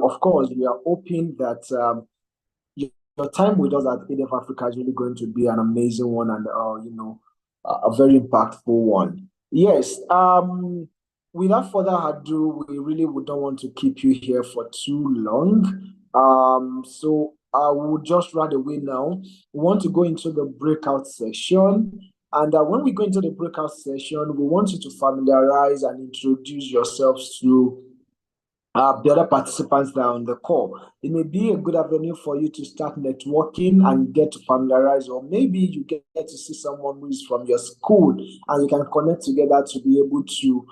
of course, we are hoping that your time with us at ADF Africa is really going to be an amazing one and a very impactful one. Yes. Without further ado, we really would don't want to keep you here for too long. So I will just right away now. We want to go into the breakout session. And when we go into the breakout session, we want you to familiarize and introduce yourselves to the other participants that are on the call. It may be a good avenue for you to start networking and get to familiarize, or maybe you get to see someone who is from your school and you can connect together to be able to,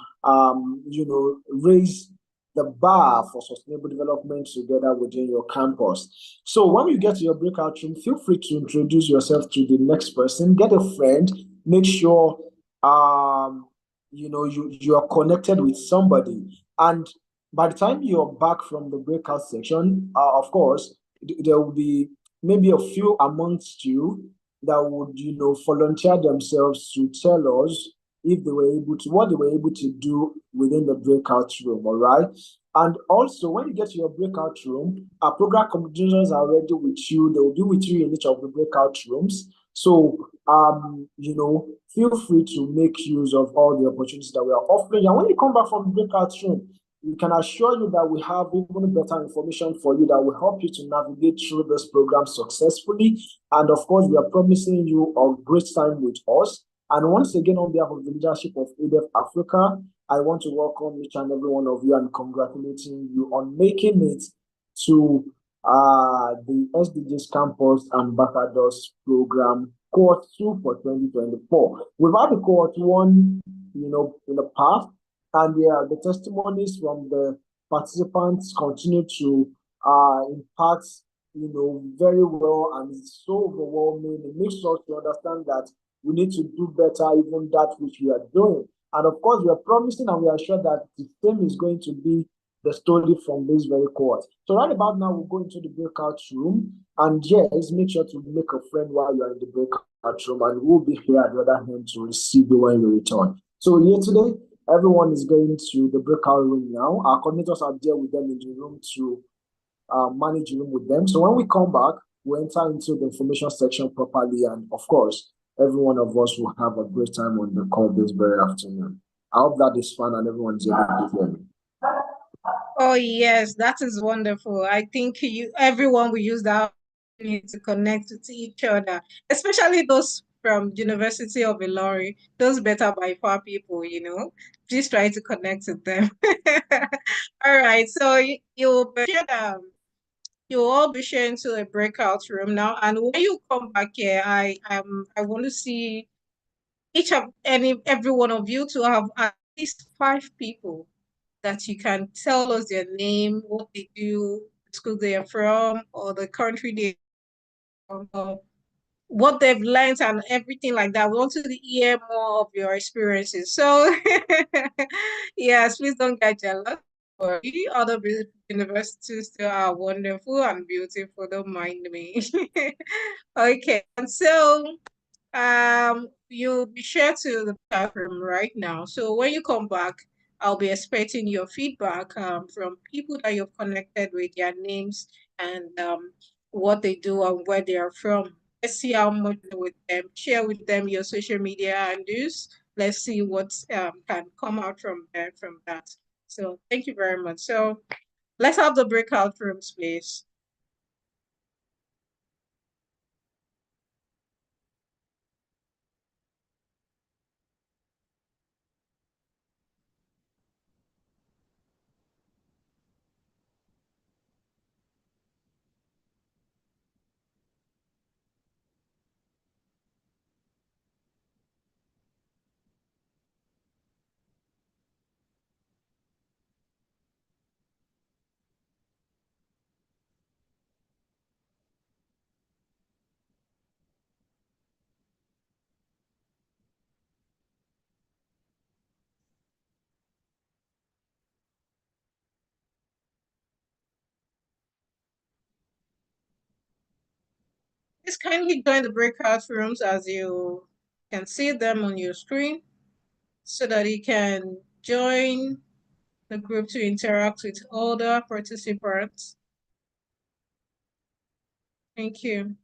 raise the bar for sustainable development together within your campus. So when you get to your breakout room, feel free to introduce yourself to the next person, get a friend, make sure you are connected with somebody. And by the time you're back from the breakout section, of course, there will be maybe a few amongst you that would, volunteer themselves to tell us if they were able to, what they were able to do within the breakout room, all right? And also, when you get to your breakout room, our program coordinators are already with you. They will be with you in each of the breakout rooms. So, feel free to make use of all the opportunities that we are offering. And when you come back from the breakout room, we can assure you that we have even better information for you that will help you to navigate through this program successfully. And of course, we are promising you a great time with us. And once again, on behalf of the leadership of ADF Africa, I want to welcome each and every one of you and congratulating you on making it to the SDGs Campus Ambassadors Program Cohort 2 for 2024. We've had the Cohort 1, in the past, and the testimonies from the participants continue to impact, very well, and it's so overwhelming. It makes us to understand that we need to do better, even that which we are doing. And of course, we are promising and we are sure that the same is going to be the story from this very course. So right about now, we'll go into the breakout room. And yes, make sure to make a friend while you're in the breakout room, and we'll be here at the other hand to receive you when you return. So here today, everyone is going to the breakout room now. Our coordinators are there with them in the room to manage the room with them. So when we come back, we enter into the information section properly. And of course, every one of us will have a great time on the call this very afternoon. I hope that is fun and everyone's able to hear me. Oh yes, that is wonderful. I think everyone will use that to connect with each other, especially those from University of Ilorin, those better by far people, Please try to connect with them. All right, so you'll all be sharing to a breakout room now, and when you come back here, I want to see every one of you to have at least 5 people that you can tell us their name, what they do, the school they are from, or the country they are from, or what they've learned and everything like that. We want to hear more of your experiences. So, yes, please don't get jealous. But other universities still are wonderful and beautiful. Don't mind me. Okay, and so you'll be shared to the platform right now. So when you come back, I'll be expecting your feedback from people that you've connected with, their names and what they do and where they are from. Let's see how much with them. Share with them your social media handles. Let's see what can come out from there from that. So thank you very much. So let's have the breakout rooms, please. Just kindly join the breakout rooms as you can see them on your screen so that you can join the group to interact with other participants. Thank you.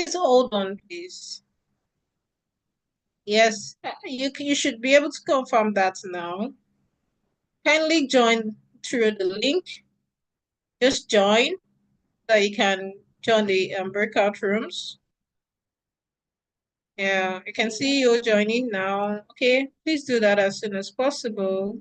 Please hold on, please. Yes, you should be able to confirm that now. Kindly join through the link. Just join so you can join the breakout rooms. Yeah, I can see you joining now. Okay, please do that as soon as possible.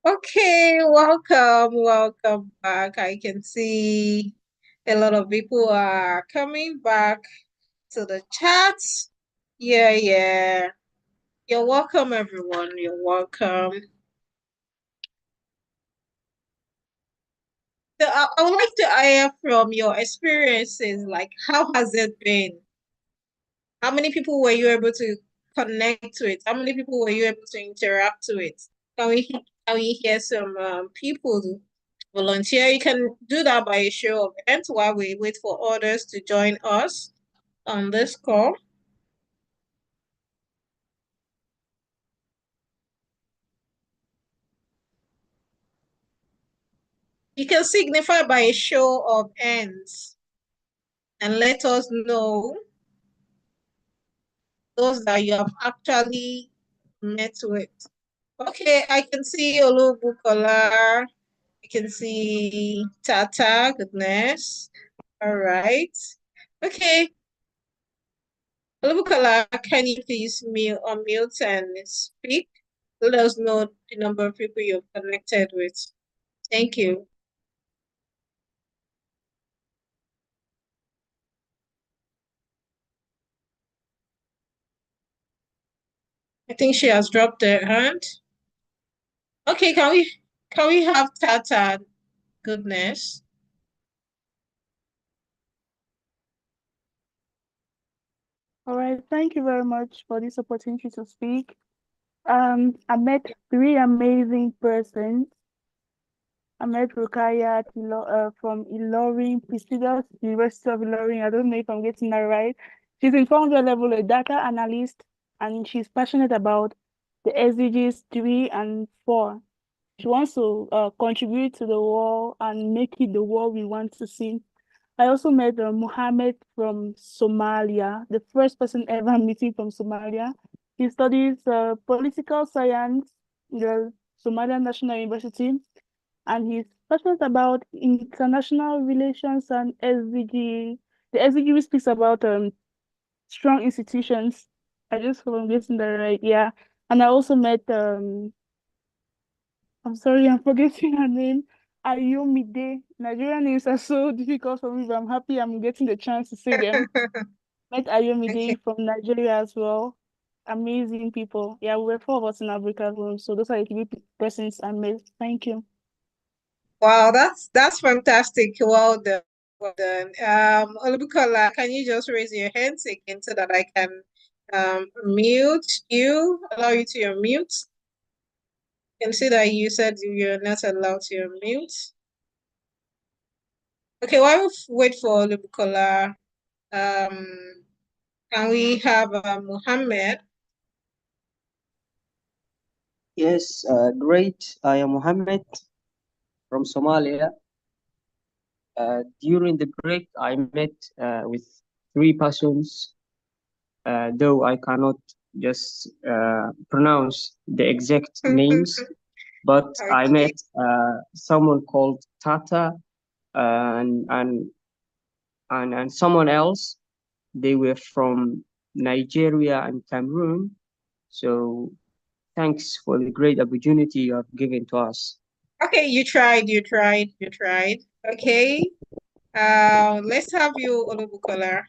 Okay, welcome back. I can see a lot of people are coming back to the chat. Yeah. You're welcome, everyone. You're welcome. So I would like to hear from your experiences. Like, how has it been? How many people were you able to connect to it? How many people were you able to interact to it? Can we hear some people volunteer? You can do that by a show of hands while we wait for others to join us on this call. You can signify by a show of hands and let us know those that you have actually met with. Okay, I can see Olubukola. I can see Tata. Goodness. All right. Okay. Olubukola, can you please unmute and speak? Let us know the number of people you've connected with. Thank you. I think she has dropped her hand. Okay, can we have Tata? Goodness. All right, thank you very much for this opportunity to speak. I met three amazing persons. I met Rukaya from Ilorin, prestigious University of Ilorin. I don't know if I'm getting that right. She's in 400 level, a data analyst, and she's passionate about the SDGs 3 and 4. She wants to contribute to the world and make it the world we want to see. I also met Mohammed from Somalia, the first person ever meeting from Somalia. He studies political science in the Somalia National University, and he's passionate about international relations and SDG. The SDG speaks about strong institutions. I just hope I'm getting that right. Yeah. And I also met I'm sorry, I'm forgetting her name. Ayomide. Nigerian names are so difficult for me, but I'm happy I'm getting the chance to say them. Met Okay. Ayomide from Nigeria as well. Amazing people. Yeah, we were four of us in Africa room, so those are the three persons I met. Thank you. Wow, that's fantastic. Well done. Well done. Olubukola, can you just raise your hands again so that I can mute you, allow you to unmute? You can see that you said you're not allowed to unmute. Okay, while we wait for Olubukola, can we have Muhammad? Yes, great. I am Mohammed from Somalia. During the break, I met with three persons, though I cannot just pronounce the exact names, but I Okay. met someone called Tata and someone else. They were from Nigeria and Cameroon. So thanks for the great opportunity you have given to us. Okay, you tried. Okay. Let's have you, Olubukola.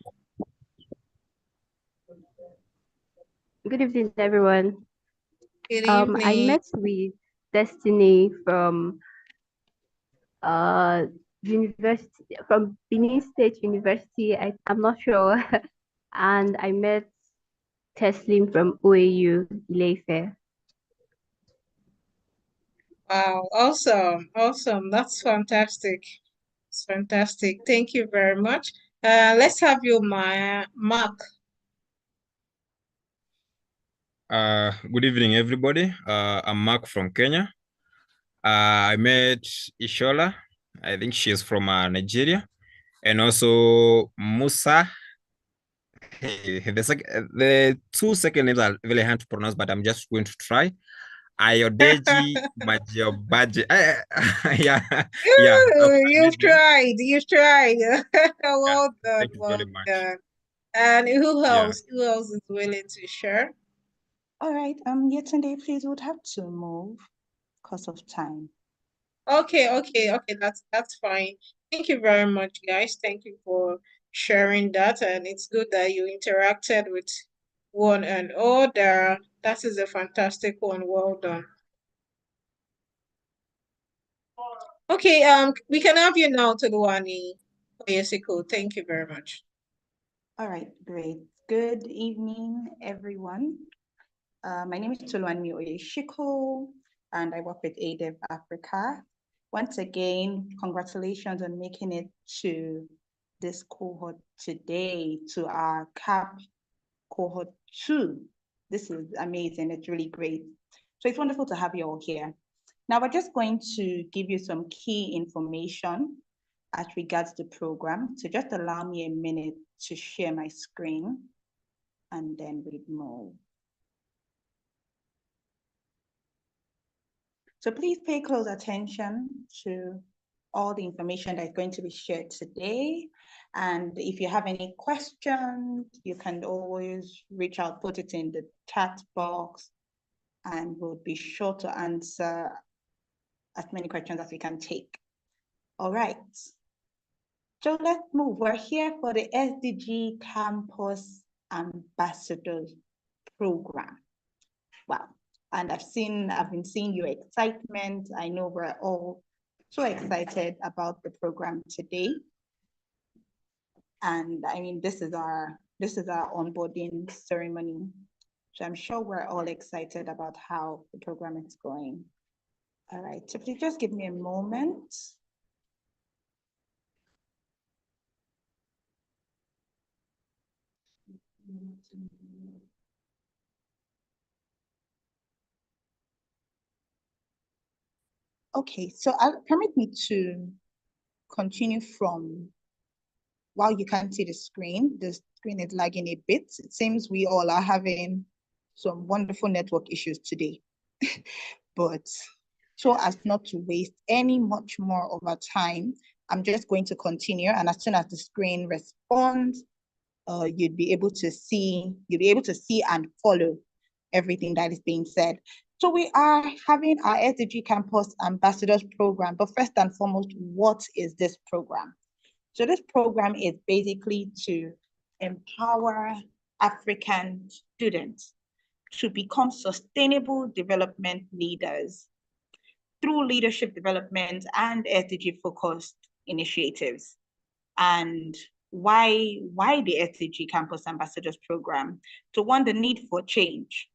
Good evening, everyone. Good I evening. met with Destiny from university from Benin State University. I'm not sure, and I met Teslim from OAU Ileife. Wow, awesome. That's fantastic. It's fantastic. Thank you very much. Let's have you, Mark. Good evening, everybody. I'm Mark from Kenya. I met Ishola. I think she is from Nigeria, and also Musa. The two second names are really hard to pronounce, but I'm just going to try. Ayodeji Majobaji. Yeah, yeah. You've tried. Well done. Thank you very Well much. done. And who Yeah. else? Who else is willing to share? All right, Yetunde, please would have to move. because of time. Okay. That's fine. Thank you very much, guys. Thank you for sharing that, and it's good that you interacted with one another. That is a fantastic one. Well done. Okay, we can have you now, Toluwani Oyesiko. Thank you very much. All right, great. Good evening, everyone. My name is Toluwani Oyeshiko, and I work with ADEV Africa. Once again, congratulations on making it to this cohort today, to our CAP cohort 2. This is amazing. It's really great. So it's wonderful to have you all here. Now we're just going to give you some key information as regards the program. So just allow me a minute to share my screen and then we'll move. So please pay close attention to all the information that's going to be shared today. And if you have any questions, you can always reach out, put it in the chat box, and we'll be sure to answer as many questions as we can take. All right. So let's move. We're here for the SDG Campus Ambassadors Program. Wow. And I've been seeing your excitement. I know we're all so excited about the program today. And I mean, this is our onboarding ceremony. So I'm sure we're all excited about how the program is going. All right, so please just give me a moment. Okay, so permit me to continue from, while you can't see the screen is lagging a bit. It seems we all are having some wonderful network issues today. But so as not to waste any much more of our time, I'm just going to continue, and as soon as the screen responds, you'll be able to see and follow everything that is being said. So we are having our SDG Campus Ambassadors Program, but first and foremost, what is this program? So this program is basically to empower African students to become sustainable development leaders through leadership development and SDG focused initiatives. And why the SDG Campus Ambassadors Program? So one, the need for change,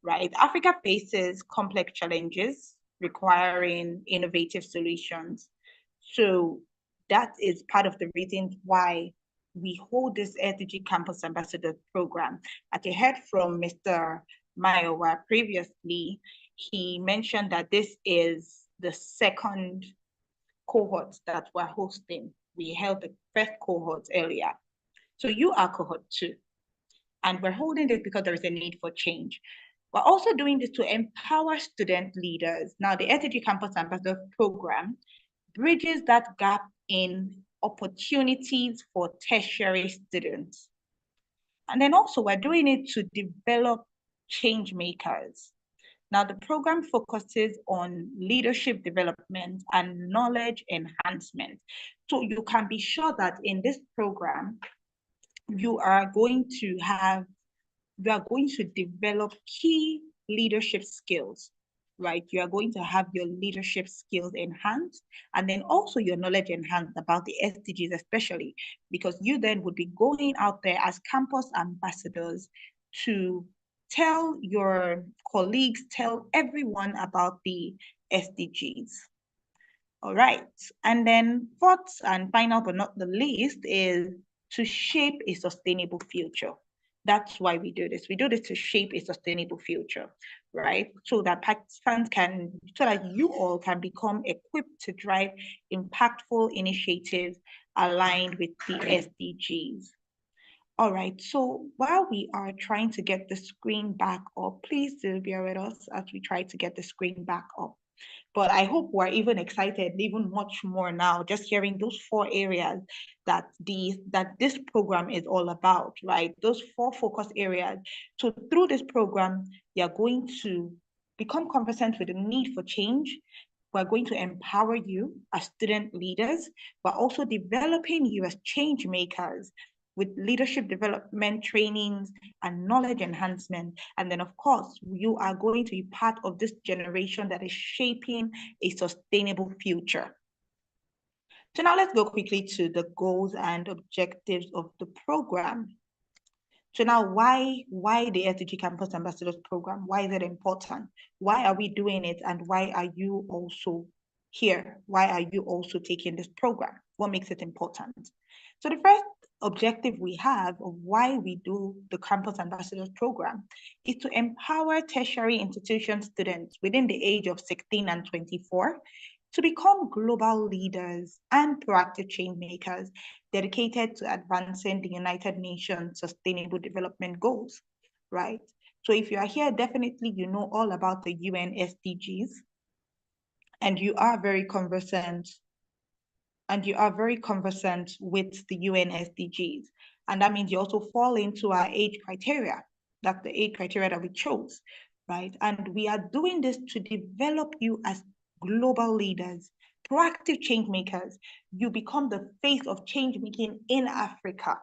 right? Africa faces complex challenges requiring innovative solutions. So that is part of the reasons why we hold this SDG Campus Ambassador Program. As you heard from Mr. Mayowa previously, he mentioned that this is the second cohort that we're hosting. We held the first cohort earlier. So you are cohort 2. And we're holding this because there is a need for change. We're also doing this to empower student leaders. Now, the SDG Campus Ambassador Program bridges that gap in opportunities for tertiary students. And then also we're doing it to develop change makers. Now, the program focuses on leadership development and knowledge enhancement. So you can be sure that in this program, you are going to develop key leadership skills, right? You are going to have your leadership skills enhanced, and then also your knowledge enhanced about the SDGs, especially because you then would be going out there as campus ambassadors to tell your colleagues, tell everyone about the SDGs. All right, and then fourth and final but not the least is to shape a sustainable future. That's why we do this. We do this to shape a sustainable future, right? So that you all can become equipped to drive impactful initiatives aligned with the SDGs. All right, so while we are trying to get the screen back up, please do bear with us as we try to get the screen back up. But I hope we're even excited, even much more now, just hearing those 4 areas that this program is all about, right? Those 4 focus areas. So through this program, you're going to become conversant with the need for change. We're going to empower you as student leaders, but also developing you as change makers with leadership development trainings and knowledge enhancement. And then, of course, you are going to be part of this generation that is shaping a sustainable future. So now let's go quickly to the goals and objectives of the program. So now why the SDG Campus Ambassadors Program? Why is it important? Why are we doing it? And why are you also here? Why are you also taking this program? What makes it important? So the first objective we have of why we do the Campus Ambassadors Program is to empower tertiary institution students within the age of 16 and 24 to become global leaders and proactive change makers dedicated to advancing the United Nations Sustainable Development Goals, right? So if you are here, definitely you know all about the UN SDGs, and you are very conversant with the UN SDGs. And that means you also fall into our age criteria. That's the age criteria that we chose, right? And we are doing this to develop you as global leaders, proactive change makers. You become the face of change making in Africa.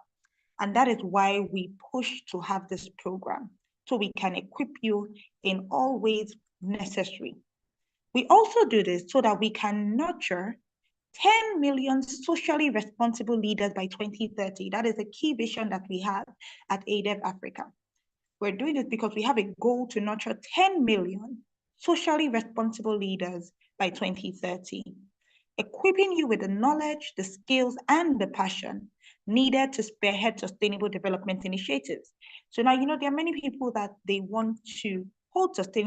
And that is why we push to have this program, so we can equip you in all ways necessary. We also do this so that we can nurture 10 million socially responsible leaders by 2030. That is a key vision that we have at ADEV Africa. We're doing this because we have a goal to nurture 10 million socially responsible leaders by 2030, equipping you with the knowledge, the skills, and the passion needed to spearhead sustainable development initiatives. So now, there are many people that they want to they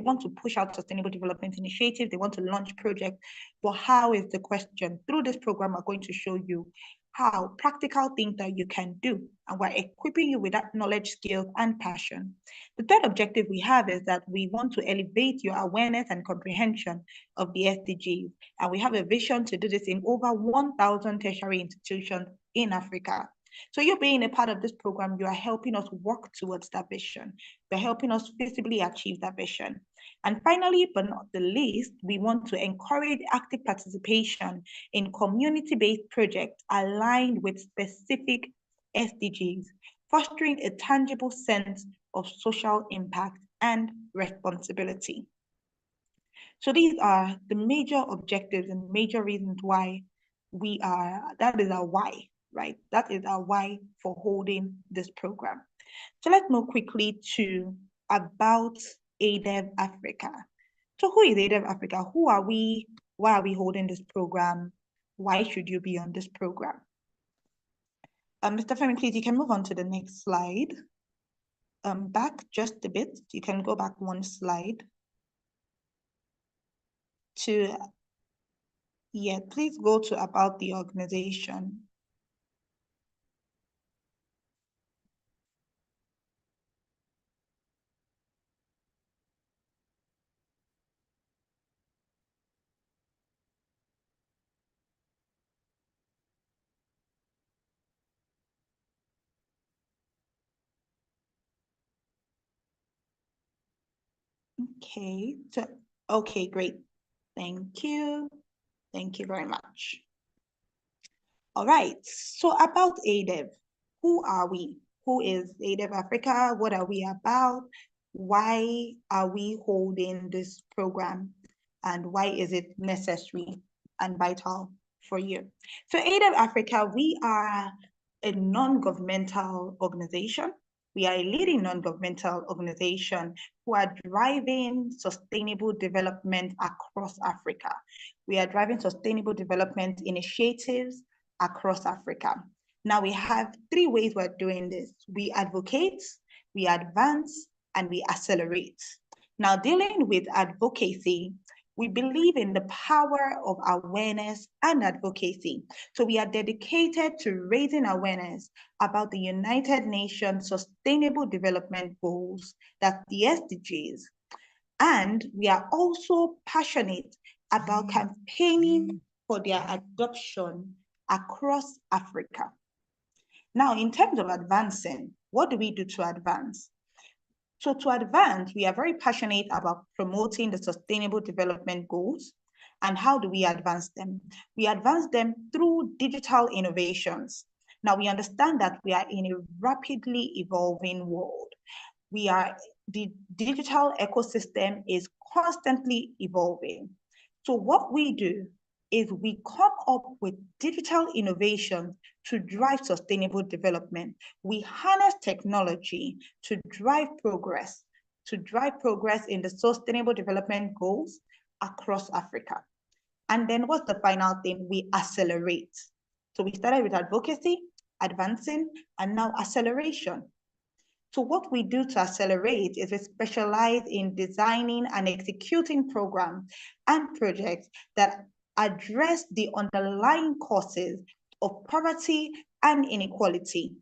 want to push out sustainable development initiatives, they want to launch projects, but how is the question? Through this program, we're going to show you how practical things that you can do, and we're equipping you with that knowledge, skills, and passion. The third objective we have is that we want to elevate your awareness and comprehension of the SDGs, and we have a vision to do this in over 1,000 tertiary institutions in Africa. So you're being a part of this program, you are helping us work towards that vision. You're helping us visibly achieve that vision. And finally, but not the least, we want to encourage active participation in community-based projects aligned with specific SDGs, fostering a tangible sense of social impact and responsibility. So these are the major objectives and major reasons why that is our why, right? That is our why for holding this program. So let's move quickly to about ADEV Africa. So who is ADEV Africa? Who are we? Why are we holding this program? Why should you be on this program? Mr. Femi, please, you can move on to the next slide. Back just a bit. You can go back one slide. Please go to about the organization. Okay, great. Thank you. Thank you very much. All right, so about ADEV, who are we? Who is ADEV Africa? What are we about? Why are we holding this program? And why is it necessary and vital for you? So ADEV Africa, we are a non-governmental organization. We are a leading non-governmental organization who are driving sustainable development across Africa. We are driving sustainable development initiatives across Africa. Now we have three ways we're doing this. We advocate, we advance, and we accelerate. Now, dealing with advocacy, we believe in the power of awareness and advocacy. So we are dedicated to raising awareness about the United Nations Sustainable Development Goals, that's the SDGs. And we are also passionate about campaigning for their adoption across Africa. Now, in terms of advancing, what do we do to advance? So to advance, we are very passionate about promoting the Sustainable Development Goals. And how do we advance them? We advance them through digital innovations. Now we understand that we are in a rapidly evolving world. The digital ecosystem is constantly evolving. So what we do is we come up with digital innovation to drive sustainable development. We harness technology to drive progress in the sustainable development goals across Africa. And then what's the final thing? We accelerate. So we started with advocacy, advancing, and now acceleration. So what we do to accelerate is we specialize in designing and executing programs and projects that address the underlying causes of poverty and inequality.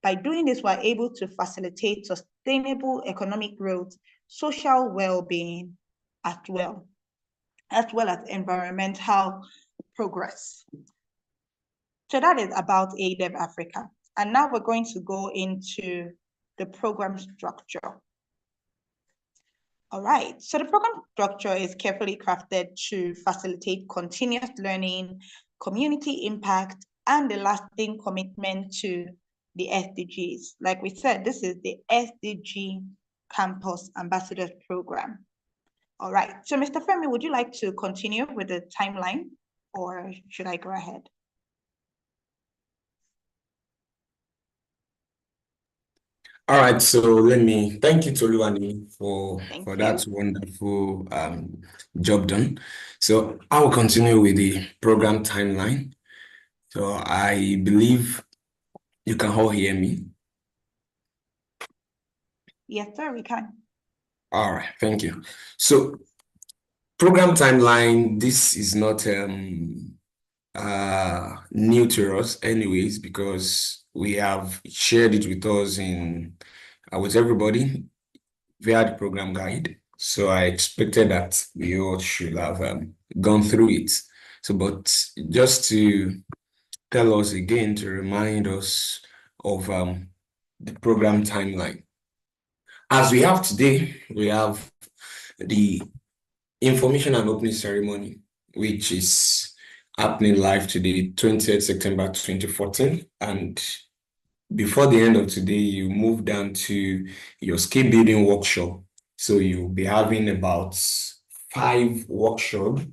By doing this, we're able to facilitate sustainable economic growth, social well-being, as well as environmental progress. So that is about ADEB Africa. And now we're going to go into the program structure. All right, so the program structure is carefully crafted to facilitate continuous learning, community impact, and the lasting commitment to the SDGs. Like we said, this is the SDG Campus Ambassadors Program. All right, so Mr. Femi, would you like to continue with the timeline, or should I go ahead? All right, so let me thank you, Toluwani, for Thank that you. wonderful job done. So I will continue with the program timeline. So I believe you can all hear me. Yes, sir, we can. All right, thank you. So program timeline, this is not new to us anyways, because we have shared it with us with everybody via the program guide. So I expected that we all should have gone through it. So, but just to tell us again, to remind us of the program timeline. As we have today, we have the information and opening ceremony, which is happening live today, 20th September 2014. And before the end of today, you move down to your skill building workshop. So you'll be having about 5 workshops,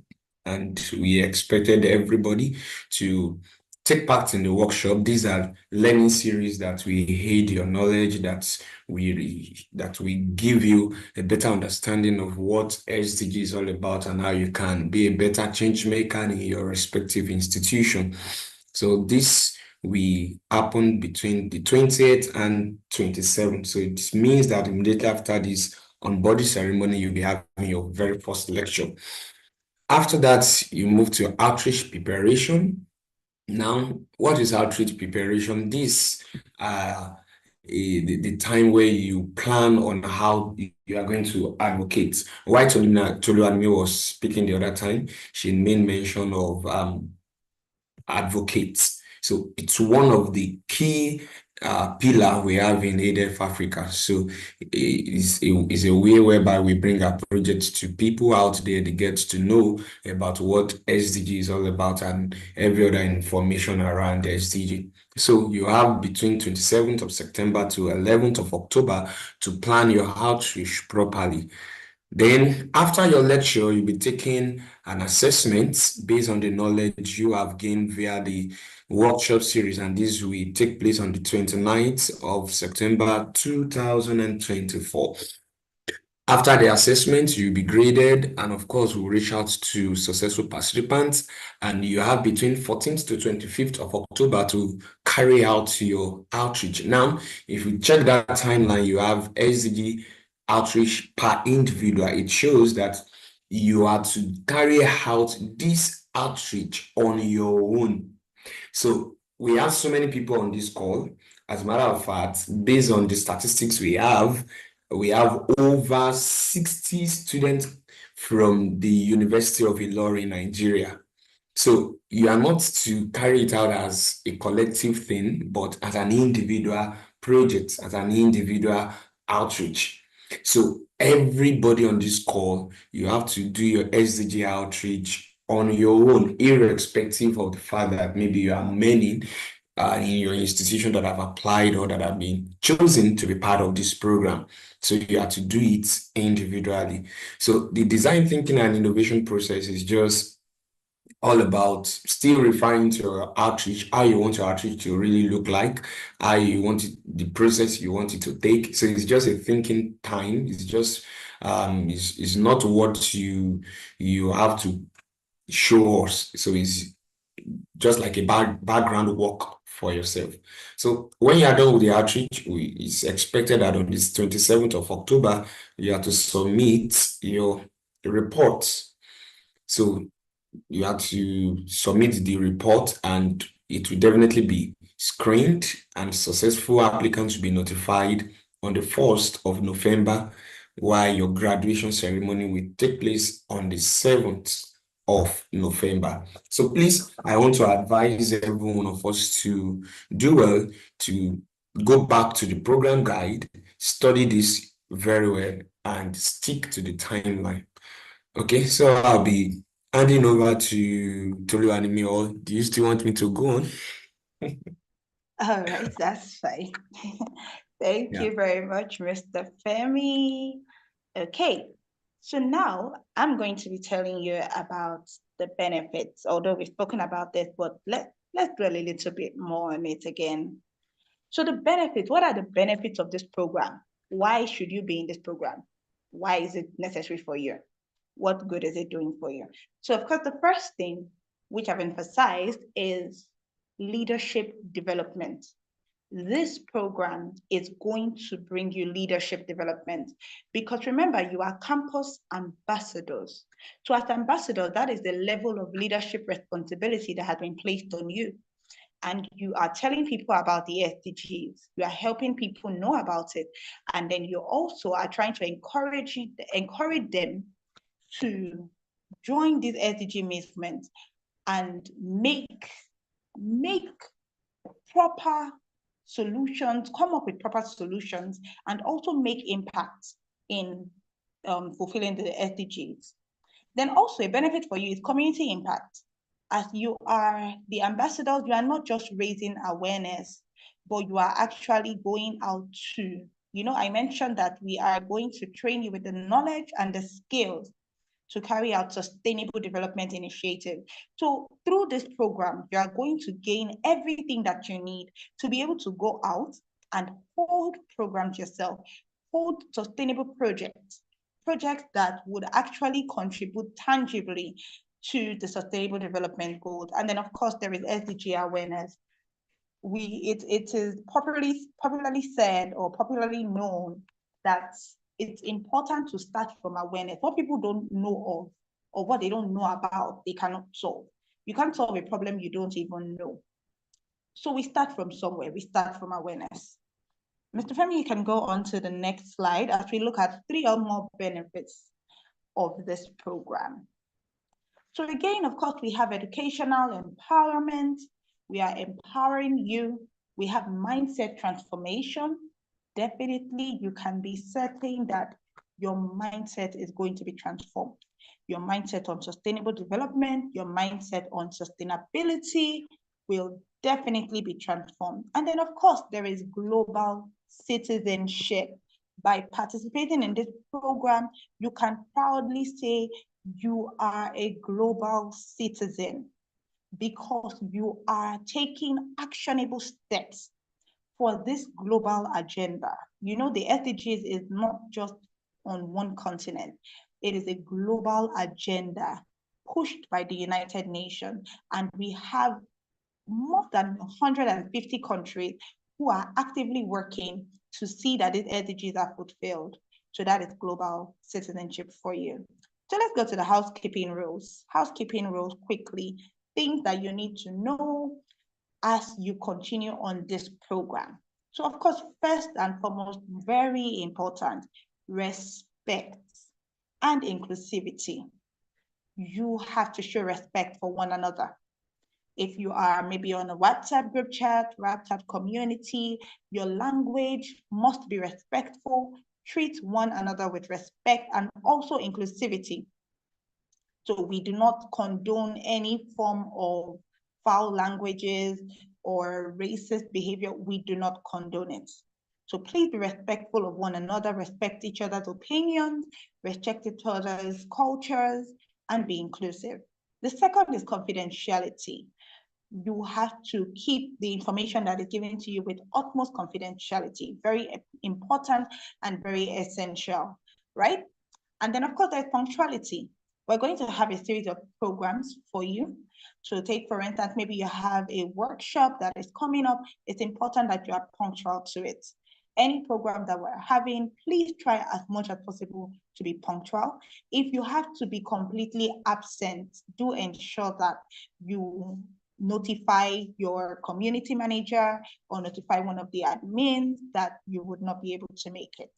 and we expected everybody to take part in the workshop. These are learning series that we aid your knowledge, that we give you a better understanding of what SDG is all about and how you can be a better change maker in your respective institution. So this will happen between the 20th and 27th. So it means that immediately after this on-body ceremony, you'll be having your very first lecture. After that, you move to outreach preparation. Now, what is outreach preparation? This the time where you plan on how you are going to advocate. Why Toluwani was speaking the other time, she made mention of advocates. So it's one of the key pillar we have in ADEF Africa. So it's a way whereby we bring our projects to people out there. They get to know about what SDG is all about and every other information around the SDG. So you have between 27th of September to 11th of October to plan your outreach properly. Then after your lecture, you'll be taking an assessment based on the knowledge you have gained via the workshop series, and this will take place on the 29th of September 2024. After the assessment, you'll be graded, and of course, we'll reach out to successful participants, and you have between 14th to 25th of October to carry out your outreach. Now, if you check that timeline, you have SDG outreach per individual. It shows that you are to carry out this outreach on your own. So we have so many people on this call. As a matter of fact, based on the statistics we have over 60 students from the University of Ilorin, Nigeria. So you are not to carry it out as a collective thing, but as an individual project, as an individual outreach. So everybody on this call, you have to do your SDG outreach on your own, irrespective of the fact that maybe you are many in your institution that have applied or that have been chosen to be part of this program. So you have to do it individually. So the design thinking and innovation process is just all about still referring to your outreach, how you want your outreach to really look like, how you want it, the process you want it to take. So it's just a thinking time. It's just it's not what you have to show us. So it's just like a background work for yourself. So when you are done with the outreach, it's expected that on this 27th of October, you have to submit your reports. So you have to submit the report and it will definitely be screened, and successful applicants will be notified on the 1st of November, while your graduation ceremony will take place on the 7th of November. So please, I want to advise every one of us to do well, to go back to the program guide, study this very well, and stick to the timeline. Okay, so I'll be handing over to Tolu Animi, or do you still want me to go on? All right, that's fine. Thank Yeah. you very much, Mr. Femi. Okay, so now I'm going to be telling you about the benefits, although we've spoken about this, but let's dwell a little bit more on it again. So the benefits, what are the benefits of this program? Why should you be in this program? Why is it necessary for you? What good is it doing for you? So of course, the first thing which I've emphasized is leadership development. This program is going to bring you leadership development, because remember, you are campus ambassadors. So as ambassadors, that is the level of leadership responsibility that has been placed on you. And you are telling people about the SDGs. You are helping people know about it. And then you also are trying to encourage them to join this SDG movement and make proper solutions, come up with proper solutions, and also make impact in fulfilling the SDGs. Then also a benefit for you is community impact. As you are the ambassadors, you are not just raising awareness, but you are actually going out to, I mentioned that we are going to train you with the knowledge and the skills to carry out sustainable development initiatives. So through this program, you are going to gain everything that you need to be able to go out and hold programs yourself, hold sustainable projects that would actually contribute tangibly to the sustainable development goals. And then of course there is SDG awareness. It is popularly said or popularly known that it's important to start from awareness. What people don't know of or what they don't know about, they cannot solve. You can't solve a problem you don't even know. So we start from somewhere. We start from awareness. Mr. Femi, you can go on to the next slide as we look at 3 or more benefits of this program. So again, of course, we have educational empowerment. We are empowering you. We have mindset transformation. Definitely, you can be certain that your mindset is going to be transformed. Your mindset on sustainable development, your mindset on sustainability will definitely be transformed. And then, of course, there is global citizenship. By participating in this program, you can proudly say you are a global citizen because you are taking actionable steps for this global agenda. The SDGs is not just on one continent. It is a global agenda pushed by the United Nations, and we have more than 150 countries who are actively working to see that these SDGs are fulfilled. So that is global citizenship for you. So let's go to the housekeeping rules. Housekeeping rules quickly, things that you need to know as you continue on this program. So of course, first and foremost, very important, respect and inclusivity. You have to show respect for one another. If you are maybe on a WhatsApp group chat, WhatsApp community, your language must be respectful. treat one another with respect and also inclusivity. So we do not condone any form of foul languages or racist behavior. We do not condone it. So please be respectful of one another, respect each other's opinions, respect each other's cultures, and be inclusive. The second is confidentiality. You have to keep the information that is given to you with utmost confidentiality. Very important and very essential, right? And then, of course, there's punctuality. We're going to have a series of programs for you. So take, for instance, maybe you have a workshop that is coming up. It's important that you are punctual to it. Any program that we're having, please try as much as possible to be punctual. If you have to be completely absent, do ensure that you notify your community manager or notify one of the admins that you would not be able to make it.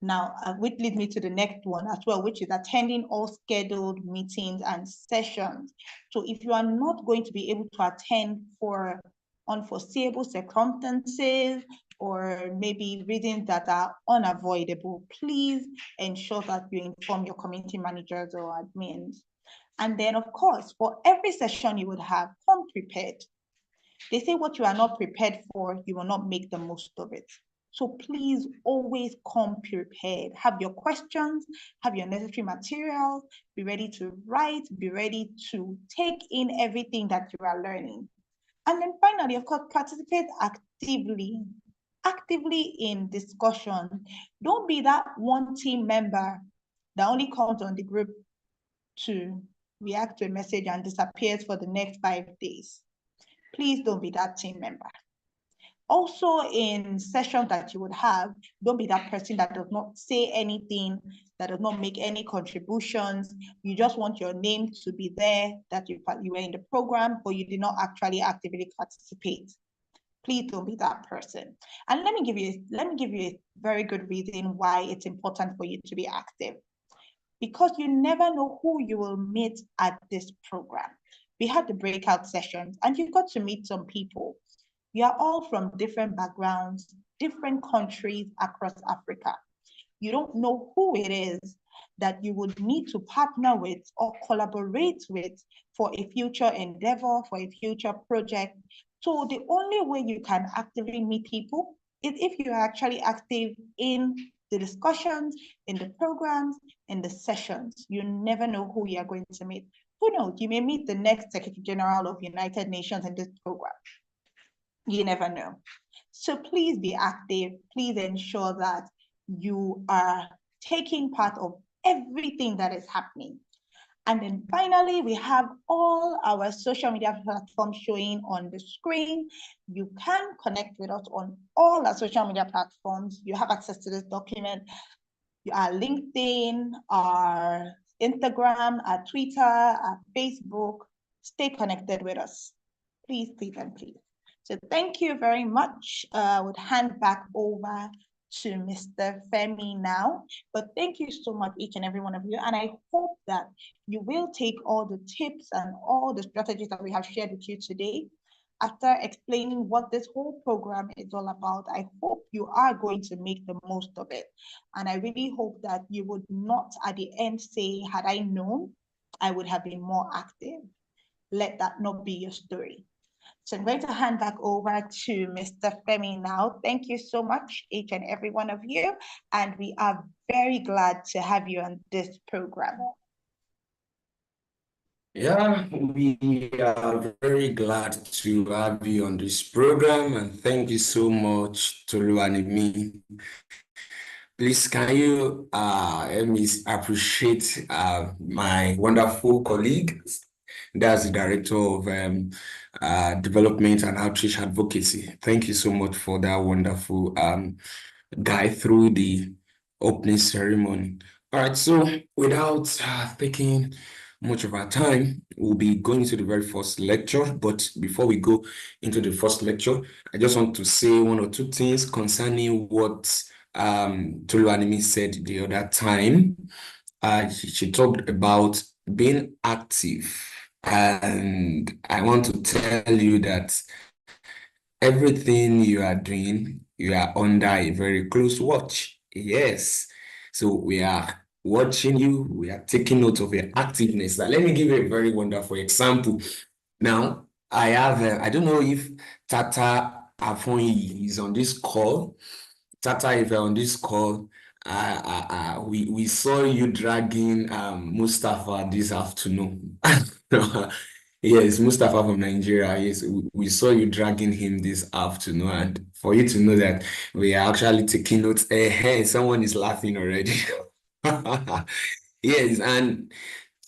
Now, which leads me to the next one as well, which is attending all scheduled meetings and sessions. So if you are not going to be able to attend for unforeseeable circumstances or maybe reasons that are unavoidable, please ensure that you inform your community managers or admins. And then, of course, for every session you would have, come prepared. They say what you are not prepared for, you will not make the most of it. So please always come prepared. Have your questions, have your necessary materials, be ready to write, be ready to take in everything that you are learning. And then finally, of course, participate actively in discussion. Don't be that one team member that only comes on the group to react to a message and disappears for the next 5 days. Please don't be that team member. Also, in sessions that you would have, don't be that person that does not say anything, that does not make any contributions. You just want your name to be there, that you were in the program, but you did not actually actively participate. Please don't be that person. And let me give you a very good reason why it's important for you to be active. Because you never know who you will meet at this program. We had the breakout sessions and you got to meet some people. You are all from different backgrounds, different countries across Africa. You don't know who it is that you would need to partner with or collaborate with for a future endeavor, for a future project. So the only way you can actively meet people is if you are actually active in the discussions, in the programs, in the sessions. You never know who you are going to meet. Who knows? You may meet the next Secretary General of United Nations in this program. You never know. So please be active. Please ensure that you are taking part of everything that is happening. And then finally, we have all our social media platforms showing on the screen. You can connect with us on all our social media platforms. You have access to this document. Our LinkedIn, our Instagram, our Twitter, our Facebook. Stay connected with us. Please, please, and please. So thank you very much. I would hand back over to Mr. Femi now. But thank you so much, each and every one of you. And I hope that you will take all the tips and all the strategies that we have shared with you today. After explaining what this whole program is all about, I hope you are going to make the most of it. And I really hope that you would not at the end say, had I known, I would have been more active. Let that not be your story. So I'm going to hand back over to Mr. Femi now. Thank you so much, each and every one of you. And we are very glad to have you on this program. Yeah, we are very glad to have you on this program, and thank you so much, Tolu and me. Please, can you help me appreciate my wonderful colleague? That's the Director of Development and Outreach Advocacy. Thank you so much for that wonderful guide through the opening ceremony. All right, so without taking much of our time, we'll be going to the very first lecture. But before we go into the first lecture, I just want to say one or two things concerning what Tolu Animi said the other time. She talked about being active. And I want to tell you that everything you are doing, you are under a very close watch. Yes. So we are watching you. We are taking note of your activeness. Now, let me give you a very wonderful example. Now, I have, I don't know if Tata Afonyi is on this call. Tata, if you're on this call, we saw you dragging Mustafa this afternoon. Yes, Mustafa from Nigeria. Yes, we saw you dragging him this afternoon, and for you to know that we are actually taking notes. Hey, someone is laughing already. Yes, and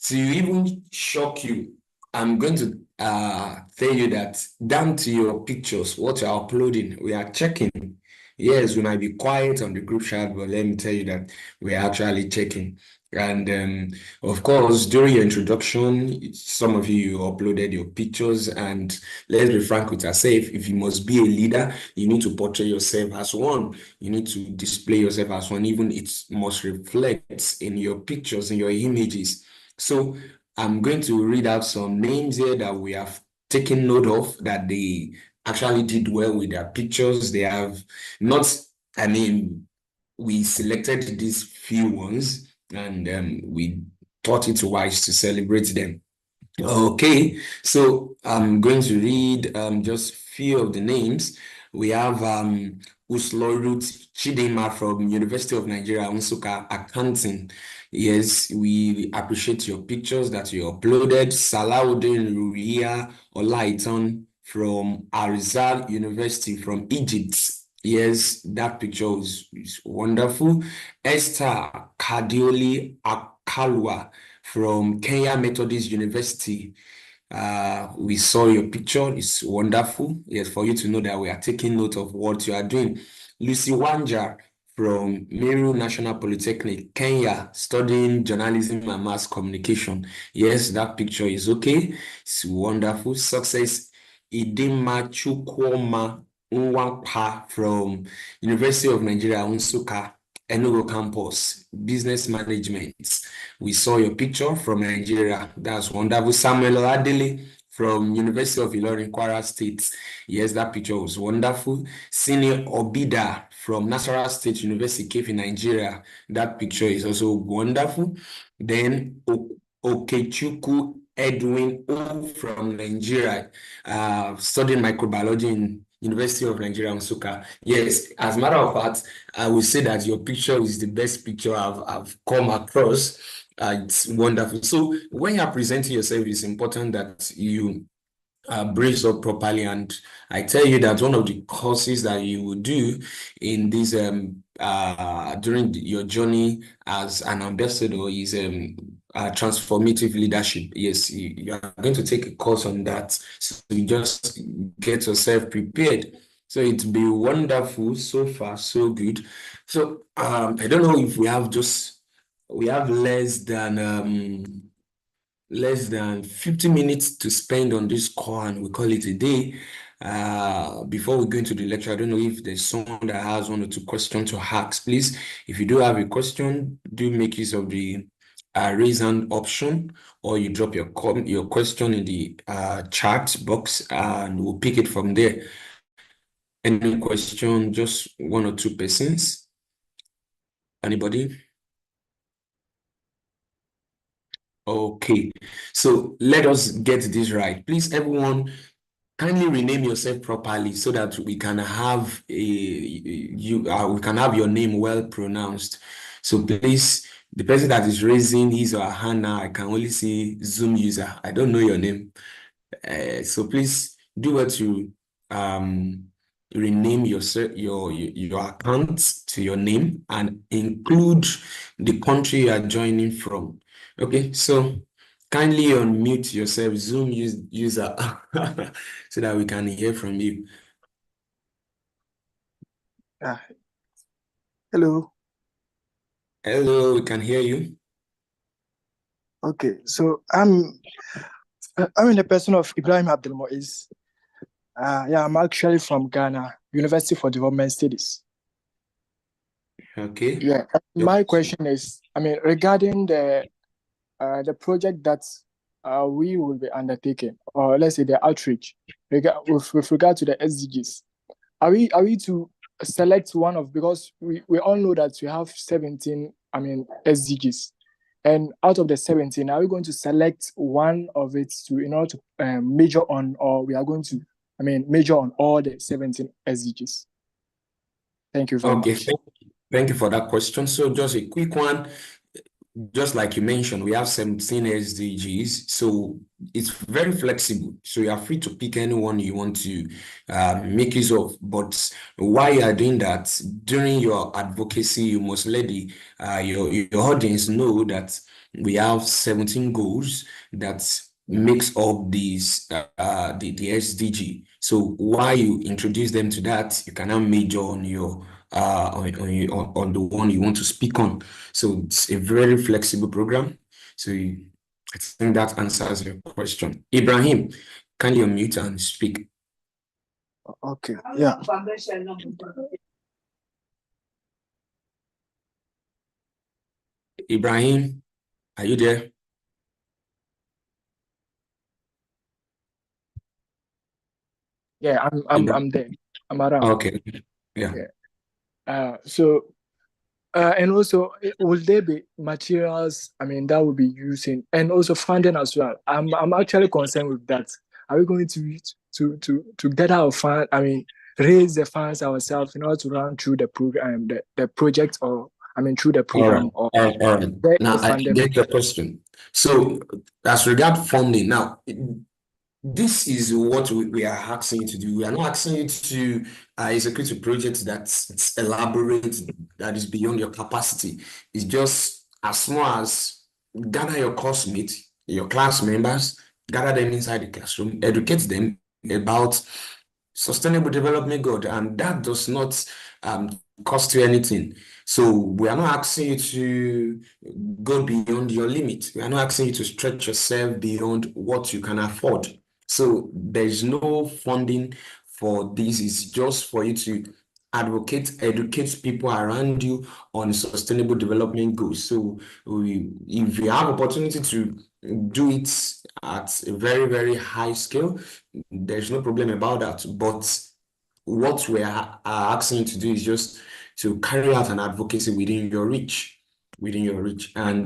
to even shock you, I'm going to tell you that down to your pictures, what you're uploading, we are checking. Yes, we might be quiet on the group chat, but let me tell you that we're actually checking. And of course, during your introduction, some of you uploaded your pictures. And let's be frank with ourselves, if you must be a leader, you need to portray yourself as one. You need to display yourself as one. Even it must reflect in your pictures, in your images. So I'm going to read out some names here that we have taken note of that they actually did well with their pictures. They have not, I mean, we selected these few ones and we thought it wise to celebrate them. Okay, so I'm going to read just few of the names. We have Uslorut Chidema from University of Nigeria, Nsukka, accounting. Yes, we appreciate your pictures that you uploaded. Salahuddin Ruria Olaiton from Arizal University from Egypt. Yes, that picture is wonderful. Esther Kadioli Akalwa from Kenya Methodist University. We saw your picture. It's wonderful. Yes, for you to know that we are taking note of what you are doing. Lucy Wanja from Meru National Polytechnic, Kenya, studying journalism and mass communication. Yes, that picture is okay. It's wonderful. Success. Idima Chukwuma Nwapa from University of Nigeria, Nsukka, Enugu campus, business management. We saw your picture from Nigeria. That's wonderful. Samuel Oladele from University of Ilorin, Kwara State. Yes, that picture was wonderful. Senior Obida from Nasarawa State University, Kefi, Nigeria. That picture is also wonderful. Then Okechukwu Edwin O from Nigeria, studying microbiology in University of Nigeria, Nsukka. Yes, as a matter of fact, I will say that your picture is the best picture I've come across. It's wonderful. So when you're presenting yourself, it's important that you brace up properly. And I tell you that one of the courses that you will do in this during your journey as an ambassador is transformative leadership. Yes, you are going to take a course on that. So you just get yourself prepared. So it's been wonderful so far, so good. So I don't know if we have less than 50 minutes to spend on this call and we call it a day. Before we go into the lecture, I don't know if there's someone that has one or two questions to ask. Please, if you do have a question, do make use of the raise hand option, or you drop your question in the chat box and we'll pick it from there. Any question, just one or two persons? Anybody? Okay, so let us get this right. Please, everyone, kindly rename yourself properly so that we can have we can have your name well pronounced. So please, the person that is raising his or her hand now, I can only see Zoom user. I don't know your name. So please do what you rename your account to your name and include the country you are joining from. Okay, so kindly unmute yourself, Zoom user, so that we can hear from you. Hello. Hello, we can hear you. Okay, so I'm in the person of Ibrahim Abdul Moiz. Yeah, I'm actually from Ghana, University for Development Studies. Okay. Yeah, my question is, regarding the project that we will be undertaking, or let's say the outreach with regard to the SDGs. Are we to select one of, because we all know that we have 17, SDGs. And out of the 17, are we going to select one of it to in order to major on, or we are going to, major on all the 17 SDGs? Thank you very Okay, much. thank you for that question. So just a quick one. Just like you mentioned, we have 17 SDGs, so it's very flexible. So you are free to pick anyone you want to make use of. But while you are doing that, during your advocacy, you must let your audience know that we have 17 goals that makes up these the SDG. So while you introduce them to that, you can now major on your on the one you want to speak on. So it's a very flexible program. So I think that answers your question. Ibrahim, can you unmute and speak? Okay, yeah. Ibrahim, are you there? Yeah, I'm there. I'm around. Okay, yeah. And also, will there be materials, that will be using, and also funding as well? I'm actually concerned with that. Are we going to get our fund, raise the funds ourselves in order to run through the program, the project, or through the program, All right. Now I get the question. So as regard funding, now this is what we are asking you to do. We are not asking you to execute a project that's elaborate, that is beyond your capacity. It's just as small as gather your classmates, your class members, gather them inside the classroom, educate them about sustainable development goal, and that does not cost you anything. So we are not asking you to go beyond your limit. We are not asking you to stretch yourself beyond what you can afford. So there's no funding for this. It's just for you to educate people around you on sustainable development goals. So if you have opportunity to do it at a very, very high scale, there's no problem about that. But what we are asking you to do is just to carry out an advocacy within your reach. And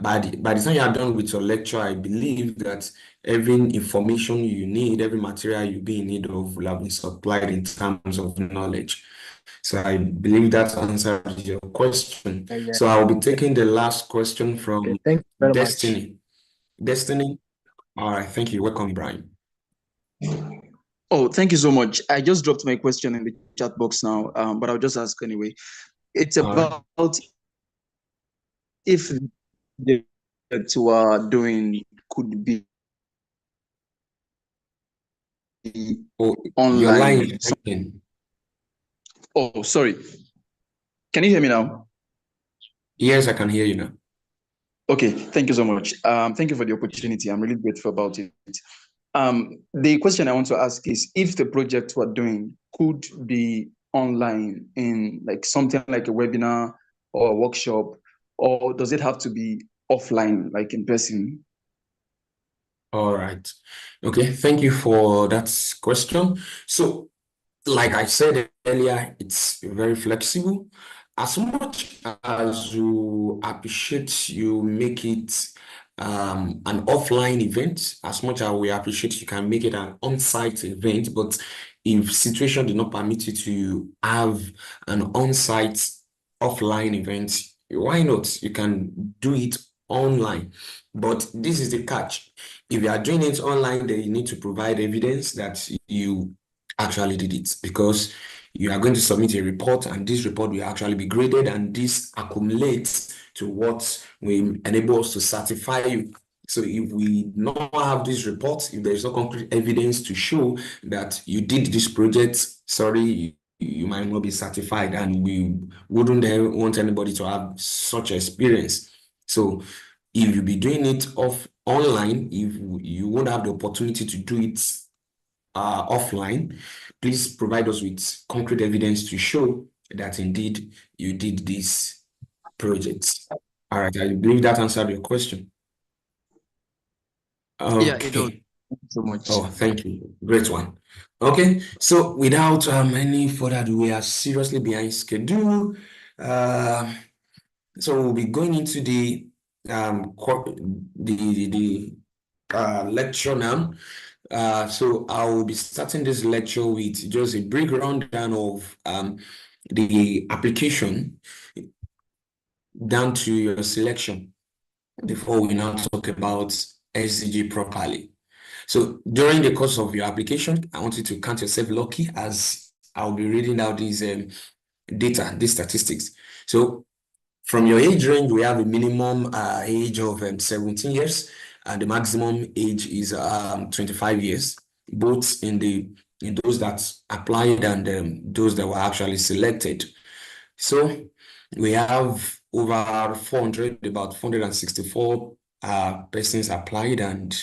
by the time you are done with your lecture, I believe that every information you need, every material you'll be in need of will have been supplied in terms of knowledge. So I believe that answers your question. Yeah. So I'll be taking the last question from Thank you very Destiny. much. Destiny, all right, thank you. Welcome, Brian. Oh, thank you so much. I just dropped my question in the chat box now, but I'll just ask anyway. It's about if the that you are doing could be online. Your line is breaking. Oh, sorry. Can you hear me now? Yes, I can hear you now. Okay, thank you so much. Thank you for the opportunity. I'm really grateful about it. The question I want to ask is if the project we're doing could be online in like something like a webinar or a workshop, or does it have to be offline, like in person? All right. Okay, thank you for that question. So, like I said earlier, it's very flexible. As much as you appreciate you make it an offline event, as much as we appreciate you can make it an on-site event, but if situation did not permit you to have an on-site offline event, why not? You can do it online. But this is the catch. If you are doing it online, then you need to provide evidence that you actually did it, because you are going to submit a report, and this report will actually be graded, and this accumulates to what will enable us to certify you. So if we not have this report, if there is no concrete evidence to show that you did this project, sorry, you might not be certified, and we wouldn't want anybody to have such experience. So if you be doing it online, if you won't have the opportunity to do it offline, please provide us with concrete evidence to show that indeed you did this project. All right, I believe that answered your question. Yeah, it does. Okay. Thank you so much. Oh, thank you. Great one. Okay, so without any further ado, we are seriously behind schedule. So we'll be going into the lecture now. So I will be starting this lecture with just a brief rundown of the application down to your selection before we now talk about SDG properly. So during the course of your application, I want you to count yourself lucky as I'll be reading out these data, these statistics. So from your age range, we have a minimum age of 17 years, and the maximum age is 25 years, both in those that applied and those that were actually selected. So we have over 400, about 464 persons applied, and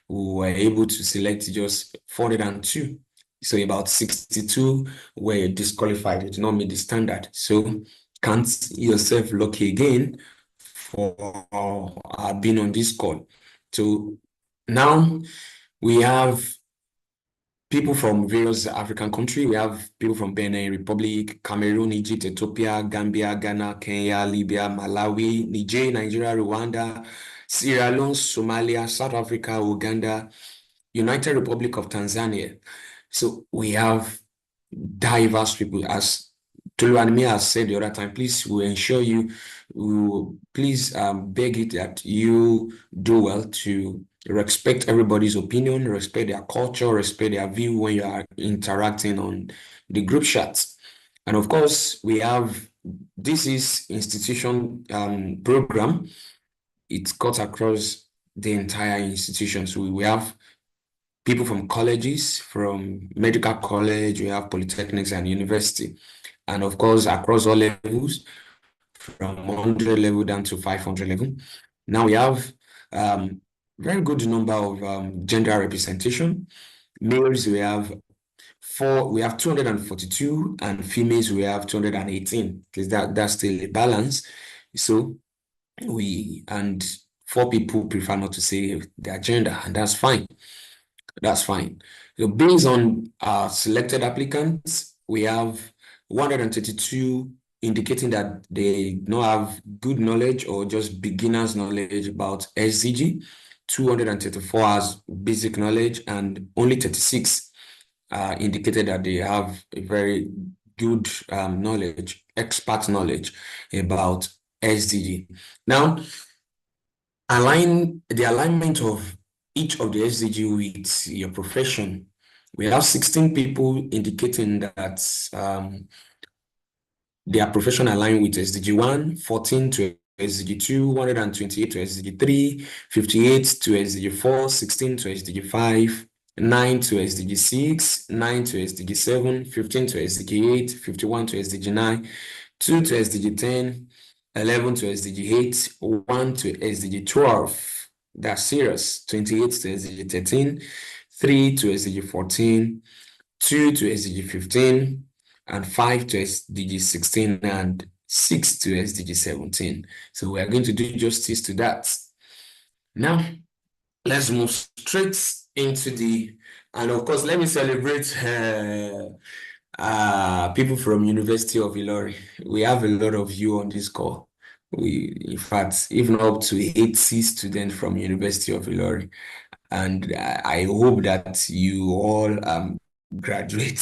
we were able to select just 402. So about 62 were disqualified. It did not meet the standard. So count yourself lucky again for being on this call. So now we have people from various African countries. We have people from Benin Republic, Cameroon, Egypt, Ethiopia, Gambia, Ghana, Kenya, Libya, Malawi, Niger, Nigeria, Rwanda, Sierra Leone, Somalia, South Africa, Uganda, United Republic of Tanzania. So we have diverse people. As Toluwanimi has said the other time, please, we ensure you, please beg it that you do well to respect everybody's opinion, respect their culture, respect their view when you are interacting on the group chats. And of course, we have, this is institution program. It cuts across the entire institution. So we have people from colleges, from medical college, we have polytechnics and university. And of course, across all levels, from 100 level down to 500 level. Now we have very good number of gender representation. Males, we have 242, and females, we have 218, because that's still a balance. So and 4 people prefer not to say their gender, and that's fine. That's fine. So based on selected applicants, we have 132 indicating that they don't have good knowledge or just beginner's knowledge about SDG, 234 has basic knowledge, and only 36 indicated that they have a very good knowledge, expert knowledge about SDG. Now, the alignment of each of the SDG with your profession. We have 16 people indicating that their profession aligned with SDG 1, 14 to SDG 2, 128 to SDG 3, 58 to SDG 4, 16 to SDG 5, 9 to SDG 6, 9 to SDG 7, 15 to SDG 8, 51 to SDG 9, 2 to SDG 10, 11 to SDG 8, 1 to SDG 12. That's serious. 28 to SDG 13, 3 to SDG 14, 2 to SDG 15, and 5 to SDG 16, and 6 to SDG 17. So we are going to do justice to that. Now, let's move straight into and of course, let me celebrate people from University of Ilorin. We have a lot of you on this call. In fact, even up to 80 students from University of Ilorin. And I hope that you all graduate.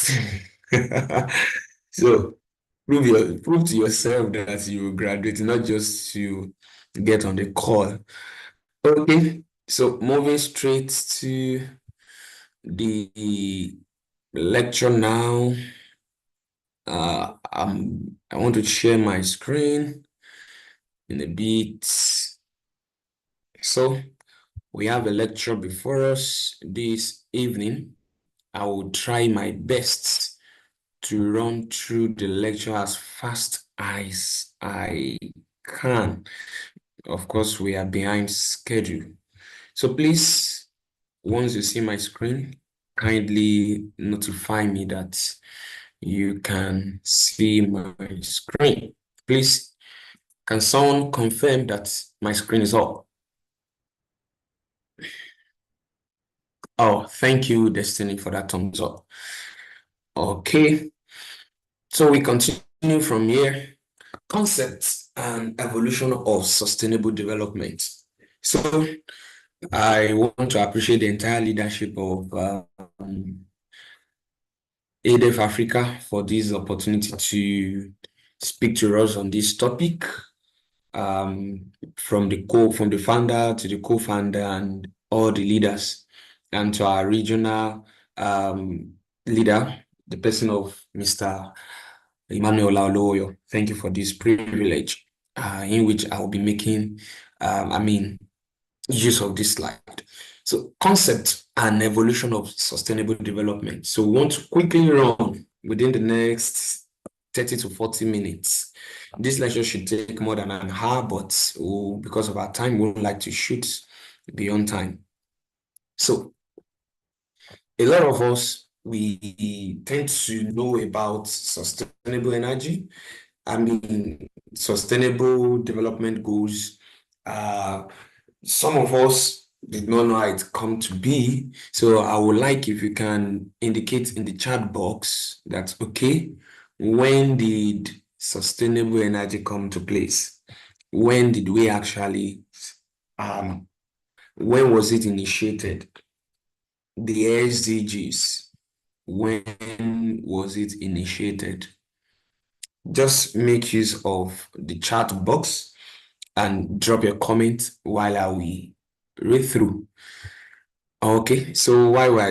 So prove to yourself that you graduate, not just to get on the call. Okay, so moving straight to the lecture now. I want to share my screen in a bit. So we have a lecture before us this evening. I will try my best to run through the lecture as fast as I can. Of course, we are behind schedule. So please, once you see my screen, kindly notify me that you can see my screen. Please, can someone confirm that my screen is up? Oh, thank you, Destiny, for that thumbs up. Okay, so we continue from here. Concepts and evolution of sustainable development. So I want to appreciate the entire leadership of ADF Africa for this opportunity to speak to us on this topic. From the founder to the co-founder and all the leaders, and to our regional leader, the person of Mr. Emmanuel Laoloyo. Thank you for this privilege, in which I will be making, use of this slide. So, concept and evolution of sustainable development. So, we want to quickly run within the next 30 to 40 minutes. This lecture should take more than an hour, but because of our time, we would like to shoot beyond time. So, a lot of us, we tend to know about sustainable energy. Sustainable development goals. Some of us did not know how it come to be. So I would like if you can indicate in the chat box that, okay, when did sustainable energy come to place? When did we actually, when was it initiated? The SDGs, when was it initiated? Just make use of the chat box and drop your comment while I will read through. Okay, so while I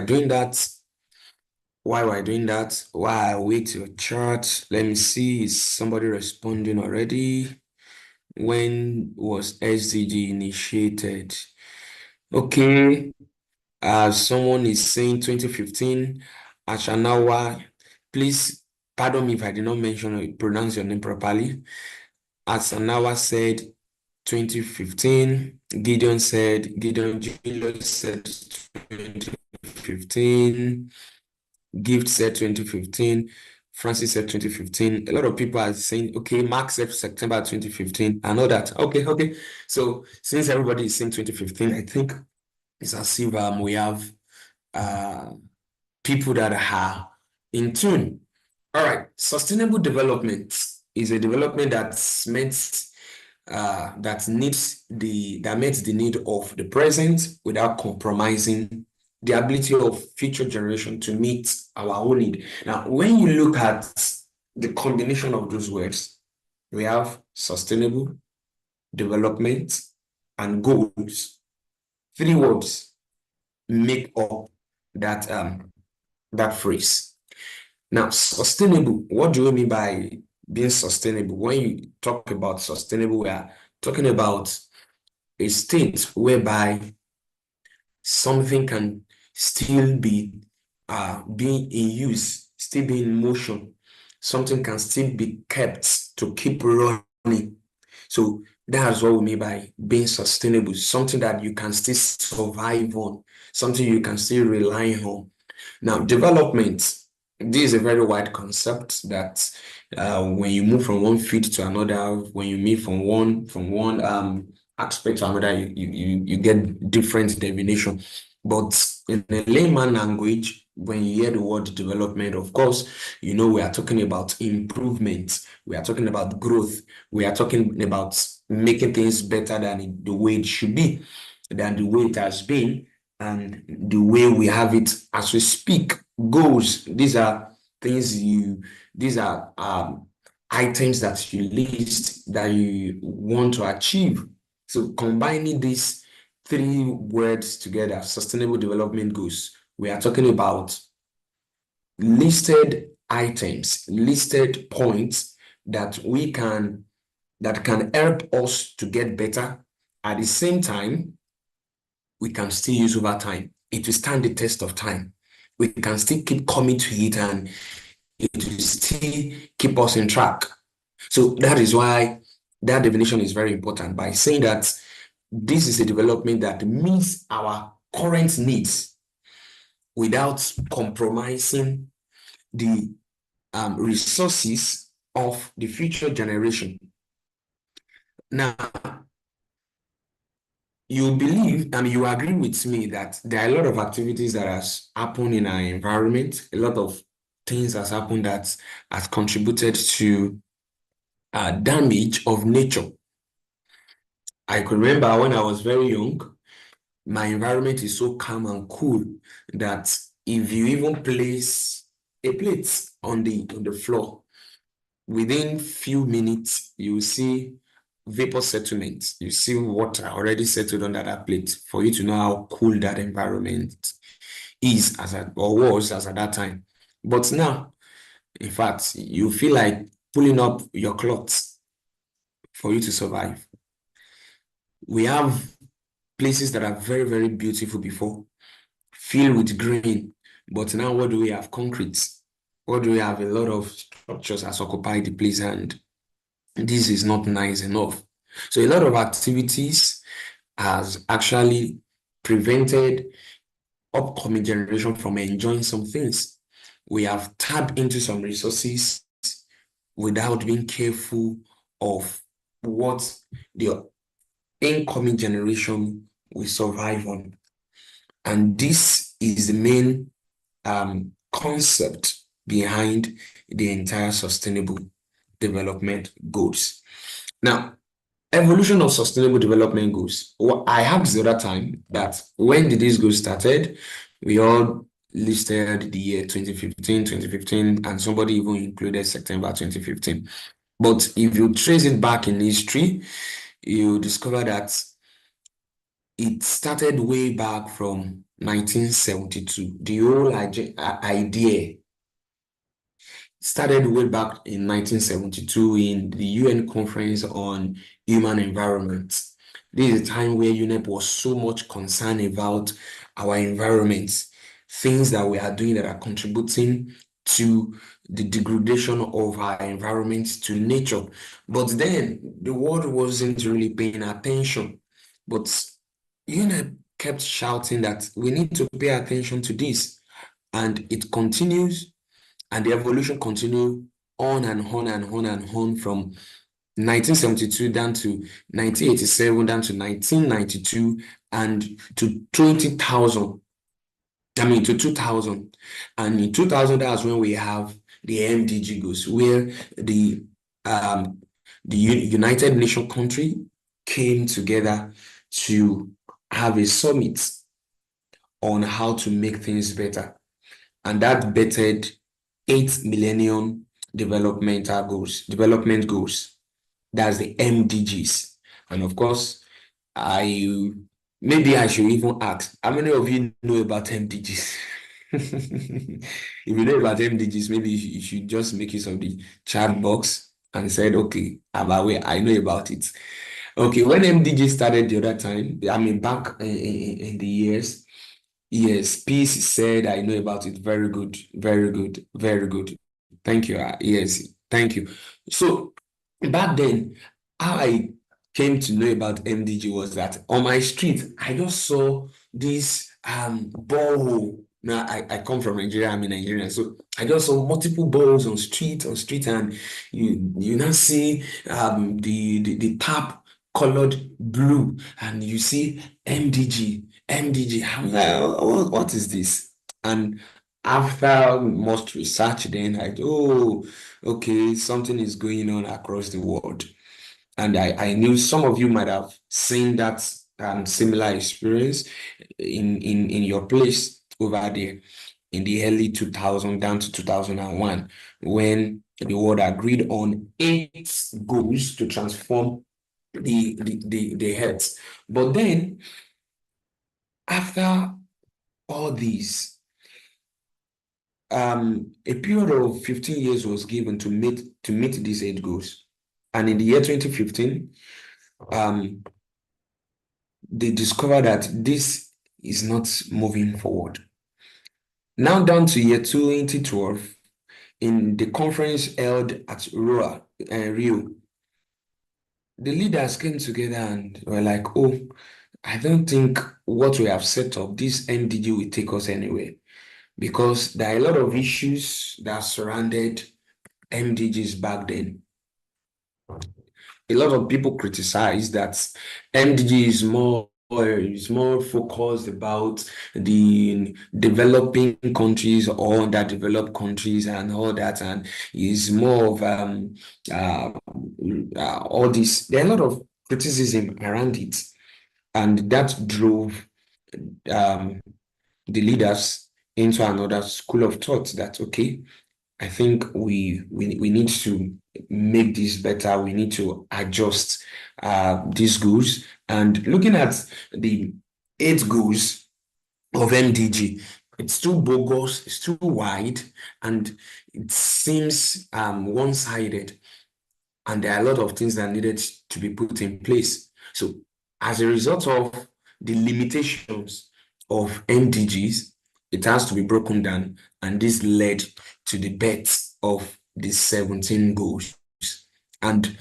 wait your chat, let me see, is somebody responding already? When was SDG initiated? Okay, someone is saying 2015. Ashanawa, please pardon me if I did not mention or pronounce your name properly. Ashanawa said 2015. Gideon Julius said 2015. Gift said 2015. Francis said 2015. A lot of people are saying, okay, Mark said September 2015. I know that. Okay. So since everybody is saying 2015, I think it's as if we have people that are in tune. All right, sustainable development is a development that's meant that meets the need of the present without compromising the ability of future generation to meet our own need. Now, when you look at the combination of those words, we have sustainable development and goals. 3 words make up that phrase. Now, sustainable, what do you mean by being sustainable? When you talk about sustainable, we are talking about a state whereby something can still be being in use, still be in motion. Something can still be kept to keep running. So that's what we mean by being sustainable. Something that you can still survive on, something you can still rely on. Now, development, this is a very wide concept that when you move from one field to another, when you move from one aspect to another, you get different definition. But in a layman language, when you hear the word development, of course, we are talking about improvement. We are talking about growth. We are talking about making things better than the way it should be, than the way it has been, and the way we have it as we speak. Goals, these are items that you list that you want to achieve. So combining these 3 words together, sustainable development goals, we are talking about listed items, listed points that can help us to get better. At the same time, we can still use over time. It will stand the test of time. We can still keep coming to it and it will still keep us in track. So that is why that definition is very important, by saying that this is a development that meets our current needs without compromising the resources of the future generation. Now, you believe, I mean, you agree with me that there are a lot of activities that has happened in our environment, a lot of things has happened that has contributed to damage of nature. I could remember when I was very young, my environment is so calm and cool that if you even place a plate on the floor, within few minutes, you see vapor settlement. You see water already settled under that plate for you to know how cool that environment is or was as at that time. But now, in fact, you feel like pulling up your clothes for you to survive. We have places that are very, very beautiful before, filled with green. But now what do we have? Concrete. What do we have? A lot of structures has occupied the place, and this is not nice enough. So a lot of activities has actually prevented upcoming generation from enjoying some things. We have tapped into some resources without being careful of what the incoming generation will survive on. And this is the main concept behind the entire sustainable development goals. Now, evolution of sustainable development goals. I asked the other time that when did these goals started? We all listed the year 2015, and somebody even included September 2015. But if you trace it back in history, you discover that it started way back from 1972. The whole idea started way back in 1972 in the UN Conference on Human Environment. This is a time where UNEP was so much concerned about our environment, things that we are doing that are contributing to the degradation of our environment, to nature. But then the world wasn't really paying attention. But UNEP kept shouting that we need to pay attention to this. And it continues, and the evolution continued on and on and on and on from 1972 down to 1987, down to 1992, and to 20,000. I mean, to 2000. And in 2000, that's when we have the MDG goals, where the United Nations country came together to have a summit on how to make things better. And that bettered 8 millennium development goals. That's the MDGs. And of course, maybe I should even ask, how many of you know about MDGs? If you know about MDGs, maybe you should just make use of the chat box and said, okay, I'm aware, I know about it. Okay, when MDG started the other time, I mean, back in the years, yes, Peace said, I know about it. Very good, very good, very good. Thank you. Yes, thank you. So back then, how I came to know about MDG was that on my street, I just saw this borehole. Now I come from Nigeria, I'm in Nigeria. So I just saw multiple boreholes on street, and you now see the tap colored blue, and you see MDG. I'm like, what is this? And after much research, then okay, something is going on across the world. And I knew some of you might have seen that similar experience in your place over there in the early 2000 down to 2001, when the world agreed on 8 goals to transform the health. But then after all these, a period of 15 years was given to meet these 8 goals. And in the year 2015, they discovered that this is not moving forward. Now down to year 2012, in the conference held at Rio, the leaders came together and were like, oh, I don't think what we have set up, this MDG will take us anywhere, because there are a lot of issues that surrounded MDGs back then. A lot of people criticize that MDG is more is more focused about the developing countries or underdeveloped countries and all that, and is more of all this. There are a lot of criticism around it, and that drove um, the leaders into another school of thought that okay, I think we need to make this better. We need to adjust these goals. And looking at the 8 goals of MDG, it's too bogus, it's too wide, and it seems one-sided. And there are a lot of things that needed to be put in place. So as a result of the limitations of MDGs, it has to be broken down, and this led to the birth of the 17 goals. And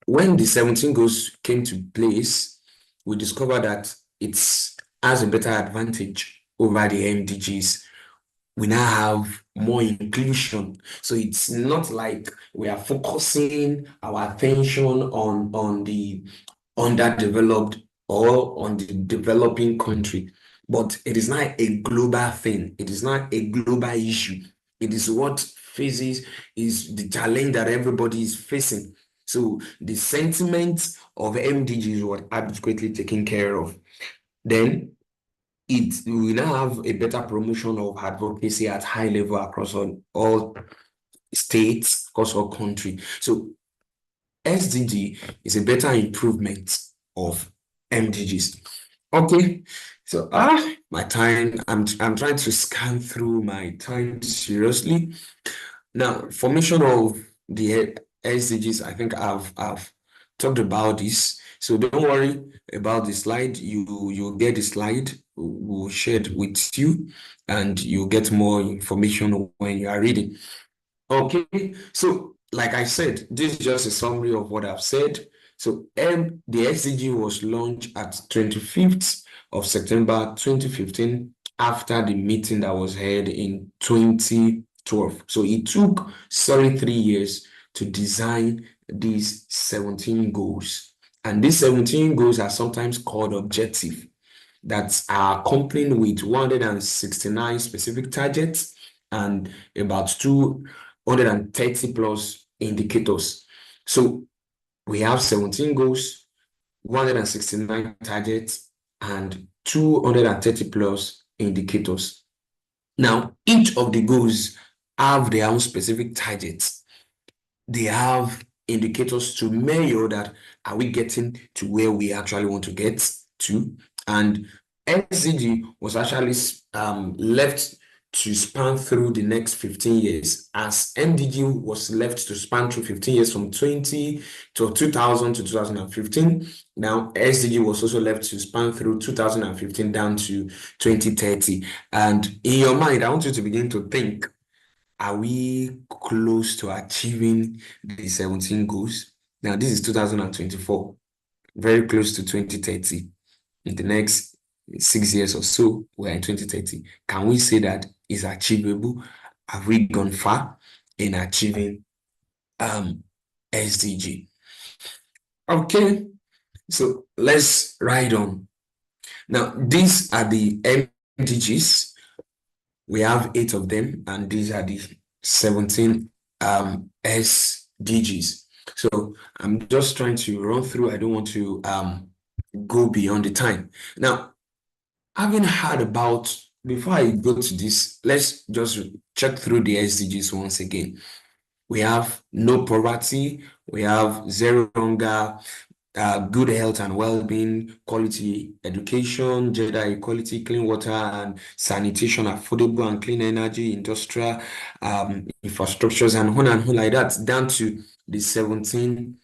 when the 17 goals came to place, we discovered that it has a better advantage over the MDGs. We now have more inclusion. So it's not like we are focusing our attention on the underdeveloped or on the developing country, but it is not a global thing. It is not a global issue. It is what faces is the challenge that everybody is facing. So the sentiment of MDGs were adequately taken care of. Then we now have a better promotion of advocacy at high level across all states, across all country. So SDG is a better improvement of MDGs. Okay, so my time. I'm trying to scan through my time seriously. Now, formation of the SDGs, I think I've talked about this. So don't worry about the slide. You'll get the slide. We'll share it with you, and you'll get more information when you are reading. Okay, so like I said, this is just a summary of what I've said. So the SDG was launched at 25th of September 2015 after the meeting that was held in 2012. So it took 3 years to design these 17 goals. And these 17 goals are sometimes called objective, that are accompanied with 169 specific targets and about 230 plus indicators. So we have 17 goals, 169 targets, and 230 plus indicators. Now, each of the goals have their own specific targets. They have indicators to measure that are we getting to where we actually want to get to. And SDG was actually left to span through the next 15 years, as MDG was left to span through 15 years from 2000 to 2015. Now, SDG was also left to span through 2015 down to 2030. And in your mind, I want you to begin to think, are we close to achieving the 17 goals? Now, this is 2024, very close to 2030. In the next 6 years or so, we're in 2030. Can we say that is achievable? Have we gone far in achieving SDG? Okay, so let's ride on. Now, these are the MDGs. We have 8 of them, and these are the 17 SDGs. So I'm just trying to run through. I don't want to go beyond the time. Now, having heard about, before I go to this, let's just check through the SDGs once again. We have no poverty, we have zero hunger, good health and well-being, quality education, gender equality, clean water and sanitation, affordable and clean energy, industrial infrastructures, and on like that, down to the 17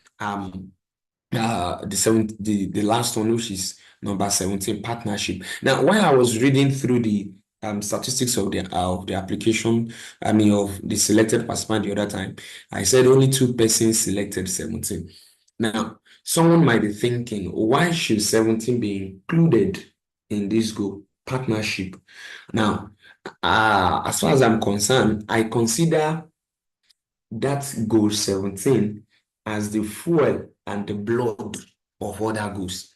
the last one, which is number 17, partnership. Now, while I was reading through the statistics of the application, of the selected participant the other time, I said only 2 persons selected 17. Now, someone might be thinking, why should 17 be included in this goal, partnership? Now, as far as I'm concerned, I consider that goal 17 as the fuel and the blood of other goals.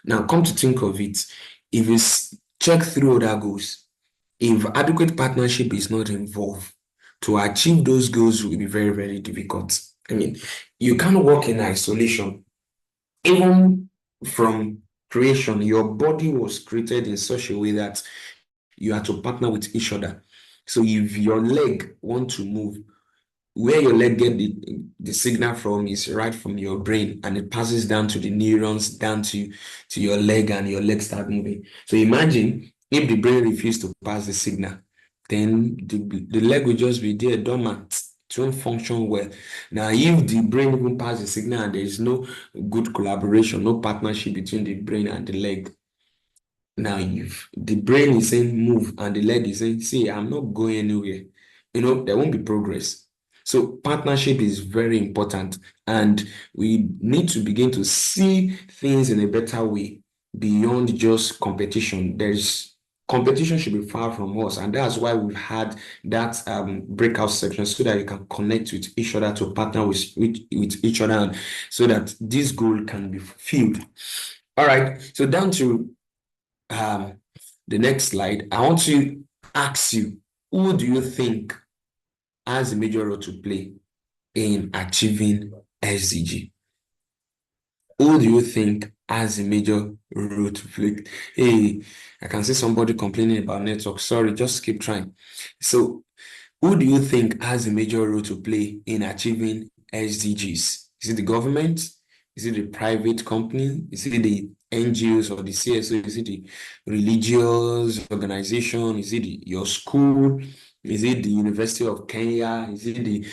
Now, come to think of it, if you check through other goals, if adequate partnership is not involved, to achieve those goals will be very, very difficult. I mean, you can't work in isolation. Even from creation, your body was created in such a way that you are to partner with each other. So if your leg want to move, where your leg get the signal from is right from your brain, and it passes down to the neurons, down to your leg, and your leg start moving. So imagine if the brain refused to pass the signal, then the leg will just be there dormant. It won't function well. Now, if the brain even passes the signal and there is no good collaboration, no partnership between the brain and the leg, now, if the brain is saying move and the leg is saying, see, I'm not going anywhere, there won't be progress. So partnership is very important, and we need to begin to see things in a better way beyond just competition. Competition should be far from us, and that's why we've had that breakout section, so that you can connect with each other, to partner with each other, and so that this goal can be fulfilled. All right, so down to the next slide. I want to ask you, who do you think has a major role to play in achieving SDG? Who do you think has a major role to play? Hey, I can see somebody complaining about network. Sorry, just keep trying. So, who do you think has a major role to play in achieving SDGs? Is it the government? Is it the private company? Is it the NGOs or the CSO? Is it the religious organization? Is it your school? Is it the University of Kenya? Is it the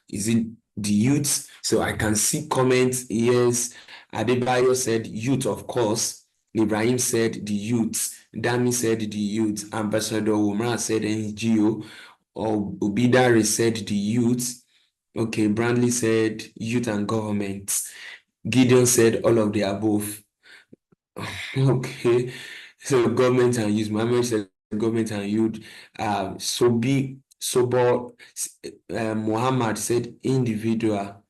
is it the youth? So I can see comments. Yes, Adebayo said youth, of course. Ibrahim said the youth. Dami said the youth. Ambassador Umar said NGO. Obidare said the youth. Okay, Brandley said youth and government. Gideon said all of the above. Okay, so government and youth. Mohammed said government and youth. Muhammad said individual.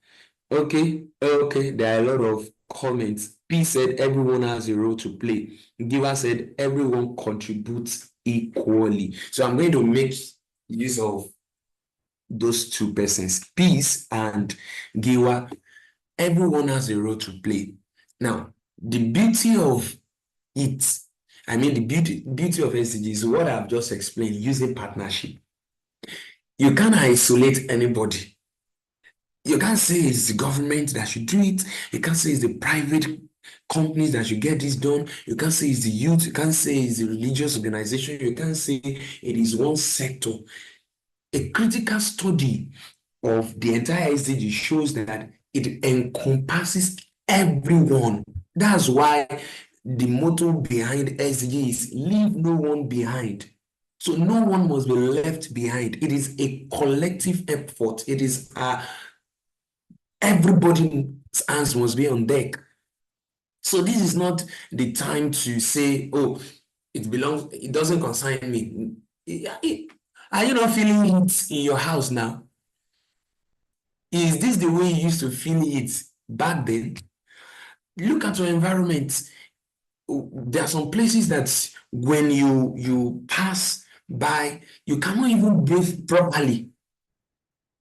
Okay, there are a lot of comments. P said everyone has a role to play. Giver said everyone contributes equally. So I'm going to make use of those two persons, Peace and Giwa. Everyone has a role to play. Now, the beauty of it, the beauty of SDG is what I've just explained, using partnership. You can't isolate anybody. You can't say it's the government that should do it. You can't say it's the private companies that should get this done. You can't say it's the youth. You can't say it's the religious organization. You can't say it is one sector. A critical study of the entire SDG shows that it encompasses everyone. That's why the motto behind SDG is leave no one behind. So no one must be left behind. It is a collective effort. It is everybody's hands must be on deck. So this is not the time to say, oh, it doesn't concern me. Are you not feeling it in your house now? Is this the way you used to feel it back then? Look at your environment. There are some places that when you pass by, you cannot even breathe properly.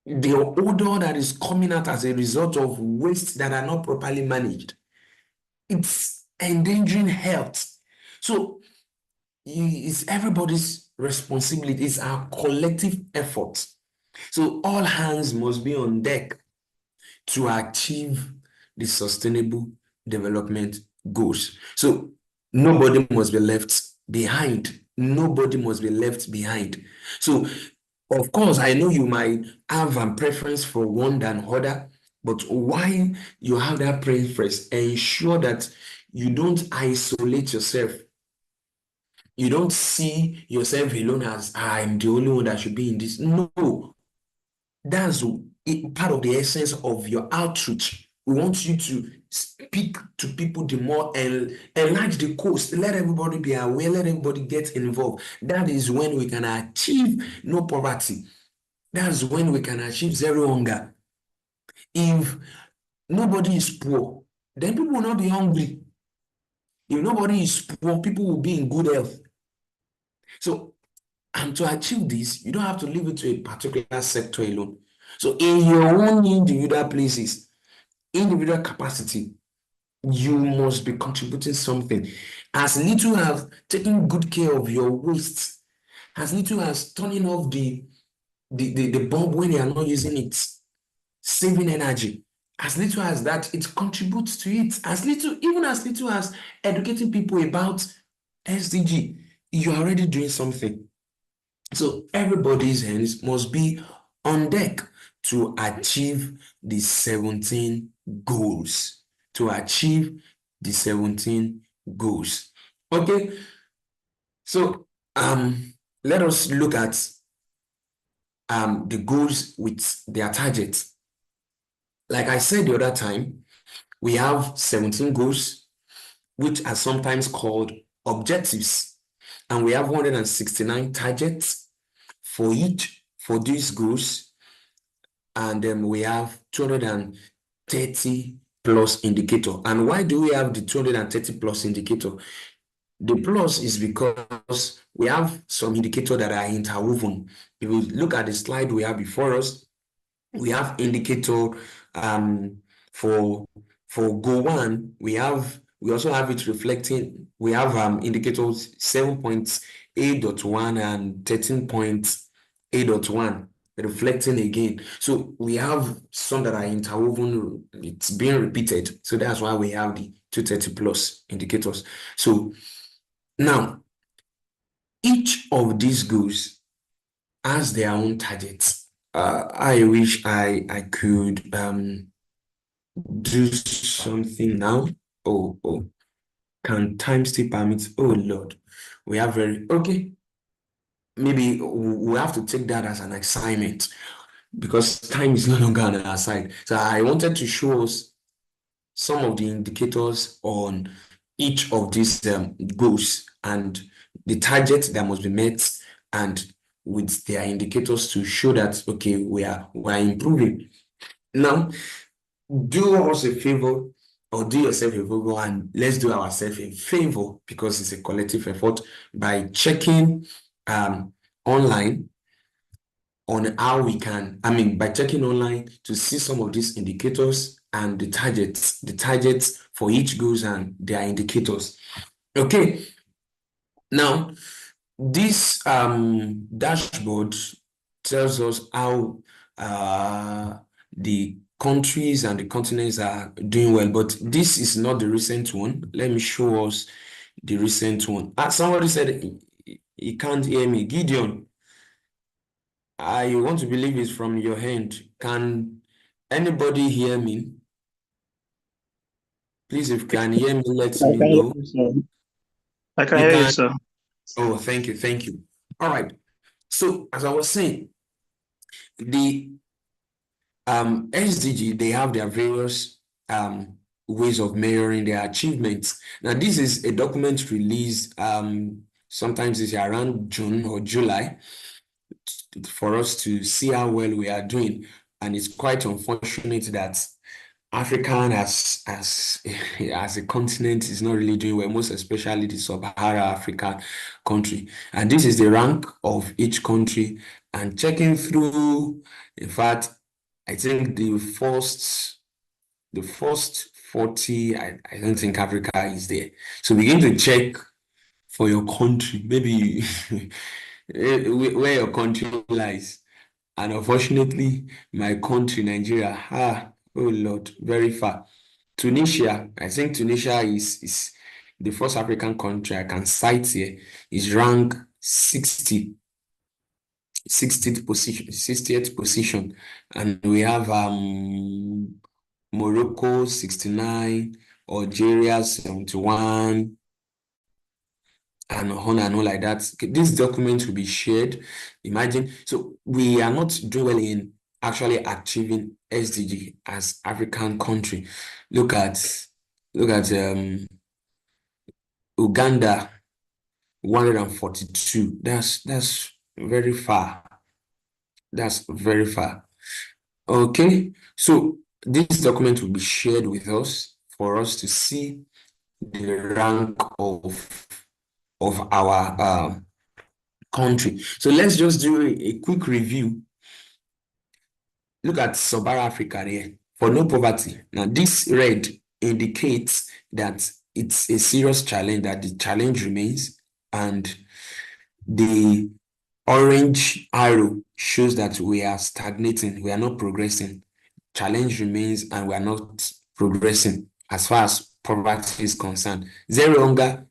The odor that is coming out as a result of waste that are not properly managed, it's endangering health. So it's everybody's responsibility. It's our collective effort. So all hands must be on deck to achieve the sustainable development goals. So nobody must be left behind. Nobody must be left behind. So, of course, I know you might have a preference for one than other, but while you have that preference, ensure that you don't isolate yourself. You don't see yourself alone as I'm the only one that should be in this. No, that's part of the essence of your outreach. We want you to speak to people the more and enlarge the coast. Let everybody be aware. Let everybody get involved. That is when we can achieve no poverty. That's when we can achieve zero hunger. If nobody is poor, then people will not be hungry. If nobody is poor, people will be in good health. So, and to achieve this, you don't have to leave it to a particular sector alone. So in your own individual places, individual capacity, you must be contributing something. As little as taking good care of your waste, as little as turning off the bulb when you are not using it, saving energy. As little as that, it contributes to it. Even as little as educating people about SDG, you're already doing something. So everybody's hands must be on deck to achieve the 17 goals. To achieve the 17 goals. Okay. So let us look at the goals with their targets. Like I said the other time, we have 17 goals, which are sometimes called objectives. And we have 169 targets for these goals. And then we have 230 plus indicator. And why do we have the 230 plus indicator? The plus is because we have some indicators that are interwoven. If you look at the slide we have before us, we have indicator for goal 1. We also have it reflecting. We have indicators 7.8.1 and 13.8.1 reflecting again. So we have some that are interwoven. It's being repeated. So that's why we have the 230 plus indicators. So now, each of these goals has their own targets. I wish I could do something now. Oh, can time still permit? Oh Lord, we have okay. Maybe we have to take that as an assignment because time is no longer on our side. So I wanted to show us some of the indicators on each of these goals and the targets that must be met, and with their indicators to show that okay, we are improving. Now, do us a favor or do yourself a favor, and let's do ourselves a favor because it's a collective effort by checking online on how we can, by checking online to see some of these indicators and the targets for each goals and their indicators. Okay. Now, this dashboard tells us how the countries and the continents are doing well, but this is not the recent one. Let me show us the recent one. Somebody said he can't hear me. Gideon, I want to believe it's from your hand. Can anybody hear me? Please, if you can hear me, let me know. I can hear you, sir. Oh, thank you. All right. So, as I was saying, the SDG, they have their various ways of measuring their achievements. Now, this is a document released sometimes it's around June or July for us to see how well we are doing. And it's quite unfortunate that African as a continent is not really doing well, most especially the sub-Saharan African country. And this is the rank of each country. And checking through, in fact, I think the first 40, I don't think Africa is there. So begin to check for your country, maybe where your country lies. And unfortunately, my country, Nigeria, oh Lord, very far. Tunisia, I think Tunisia is the first African country I can cite here, is ranked 60th position, 60th position. And we have Morocco 69, Algeria 71, and on and on like that. This document will be shared. Imagine, so we are not doing well in actually achieving SDG as African country. Look at Uganda 142. That's very far. That's very far. Okay, so this document will be shared with us for us to see the rank of our country. So let's just do a quick review. Look at Sub-Saharan Africa there for no poverty. Now this red indicates that it's a serious challenge, that the challenge remains, and the orange arrow shows that we are stagnating, we are not progressing. Challenge remains and we are not progressing as far as poverty is concerned. Zero hunger,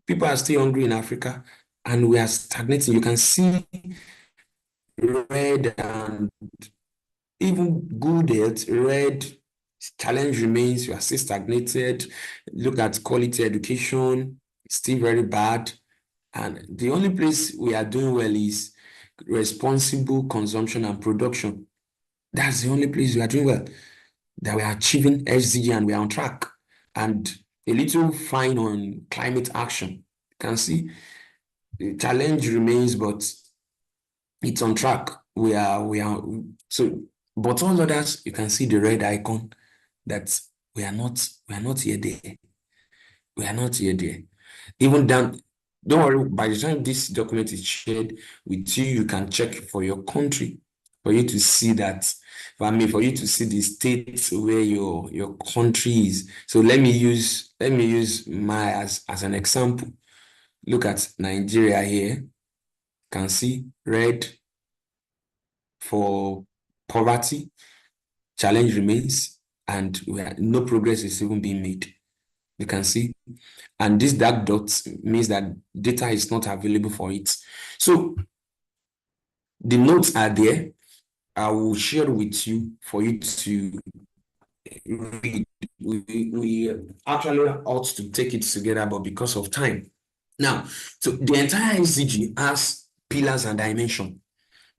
people are still hungry in Africa and we are stagnating. You can see red and even good health, red, challenge remains, you are still stagnated. Look at quality education, still very bad. And the only place we are doing well is responsible consumption and production. That's the only place we are doing well, that we are achieving SDG and we are on track. And a little fine on climate action. You can see the challenge remains, but it's on track. We are so, but all others, you can see the red icon that we are not here there. We are not here there. Even down, don't worry, by the time this document is shared with you, you can check for your country, for you to see that, for you to see the state where your country is. So let me use my as an example. Look at Nigeria here. You can see red for poverty, challenge remains, and no progress is even being made. You can see, and this dark dot means that data is not available for it. So the notes are there. I will share with you for you to read. We actually ought to take it together, but because of time. Now, so the entire SDG has pillars and dimension.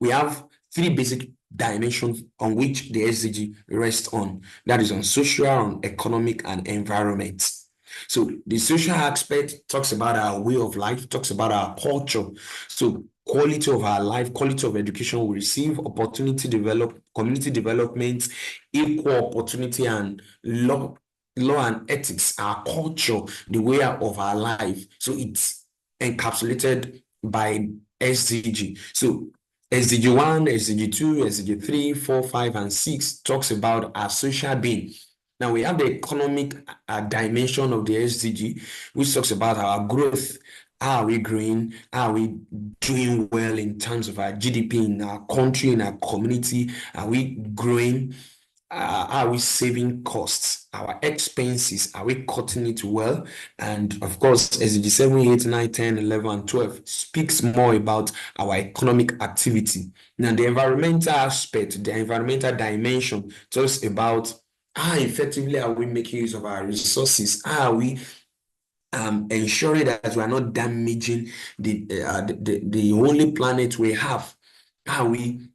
We have three basic dimensions on which the SDG rests on. That is on social, on economic, and environment. So the social aspect talks about our way of life, talks about our culture. So quality of our life, quality of education we receive, opportunity develop, community development, equal opportunity, and law and ethics, our culture, the way of our life. So it's encapsulated by SDG. So SDG 1, SDG 2, SDG 3, 4, 5, and 6 talks about our social being. Now we have the economic dimension of the SDG, which talks about our growth. How are we growing? How are we doing well in terms of our GDP in our country, in our community? Are we growing? Are we saving costs? Our expenses, are we cutting it well? And of course, SDG 7, 8, 9, 10, 11, and 12 speaks more about our economic activity. Now, the environmental aspect, the environmental dimension talks about how effectively are we making use of our resources? How are we ensuring that we are not damaging the only planet we have? How are we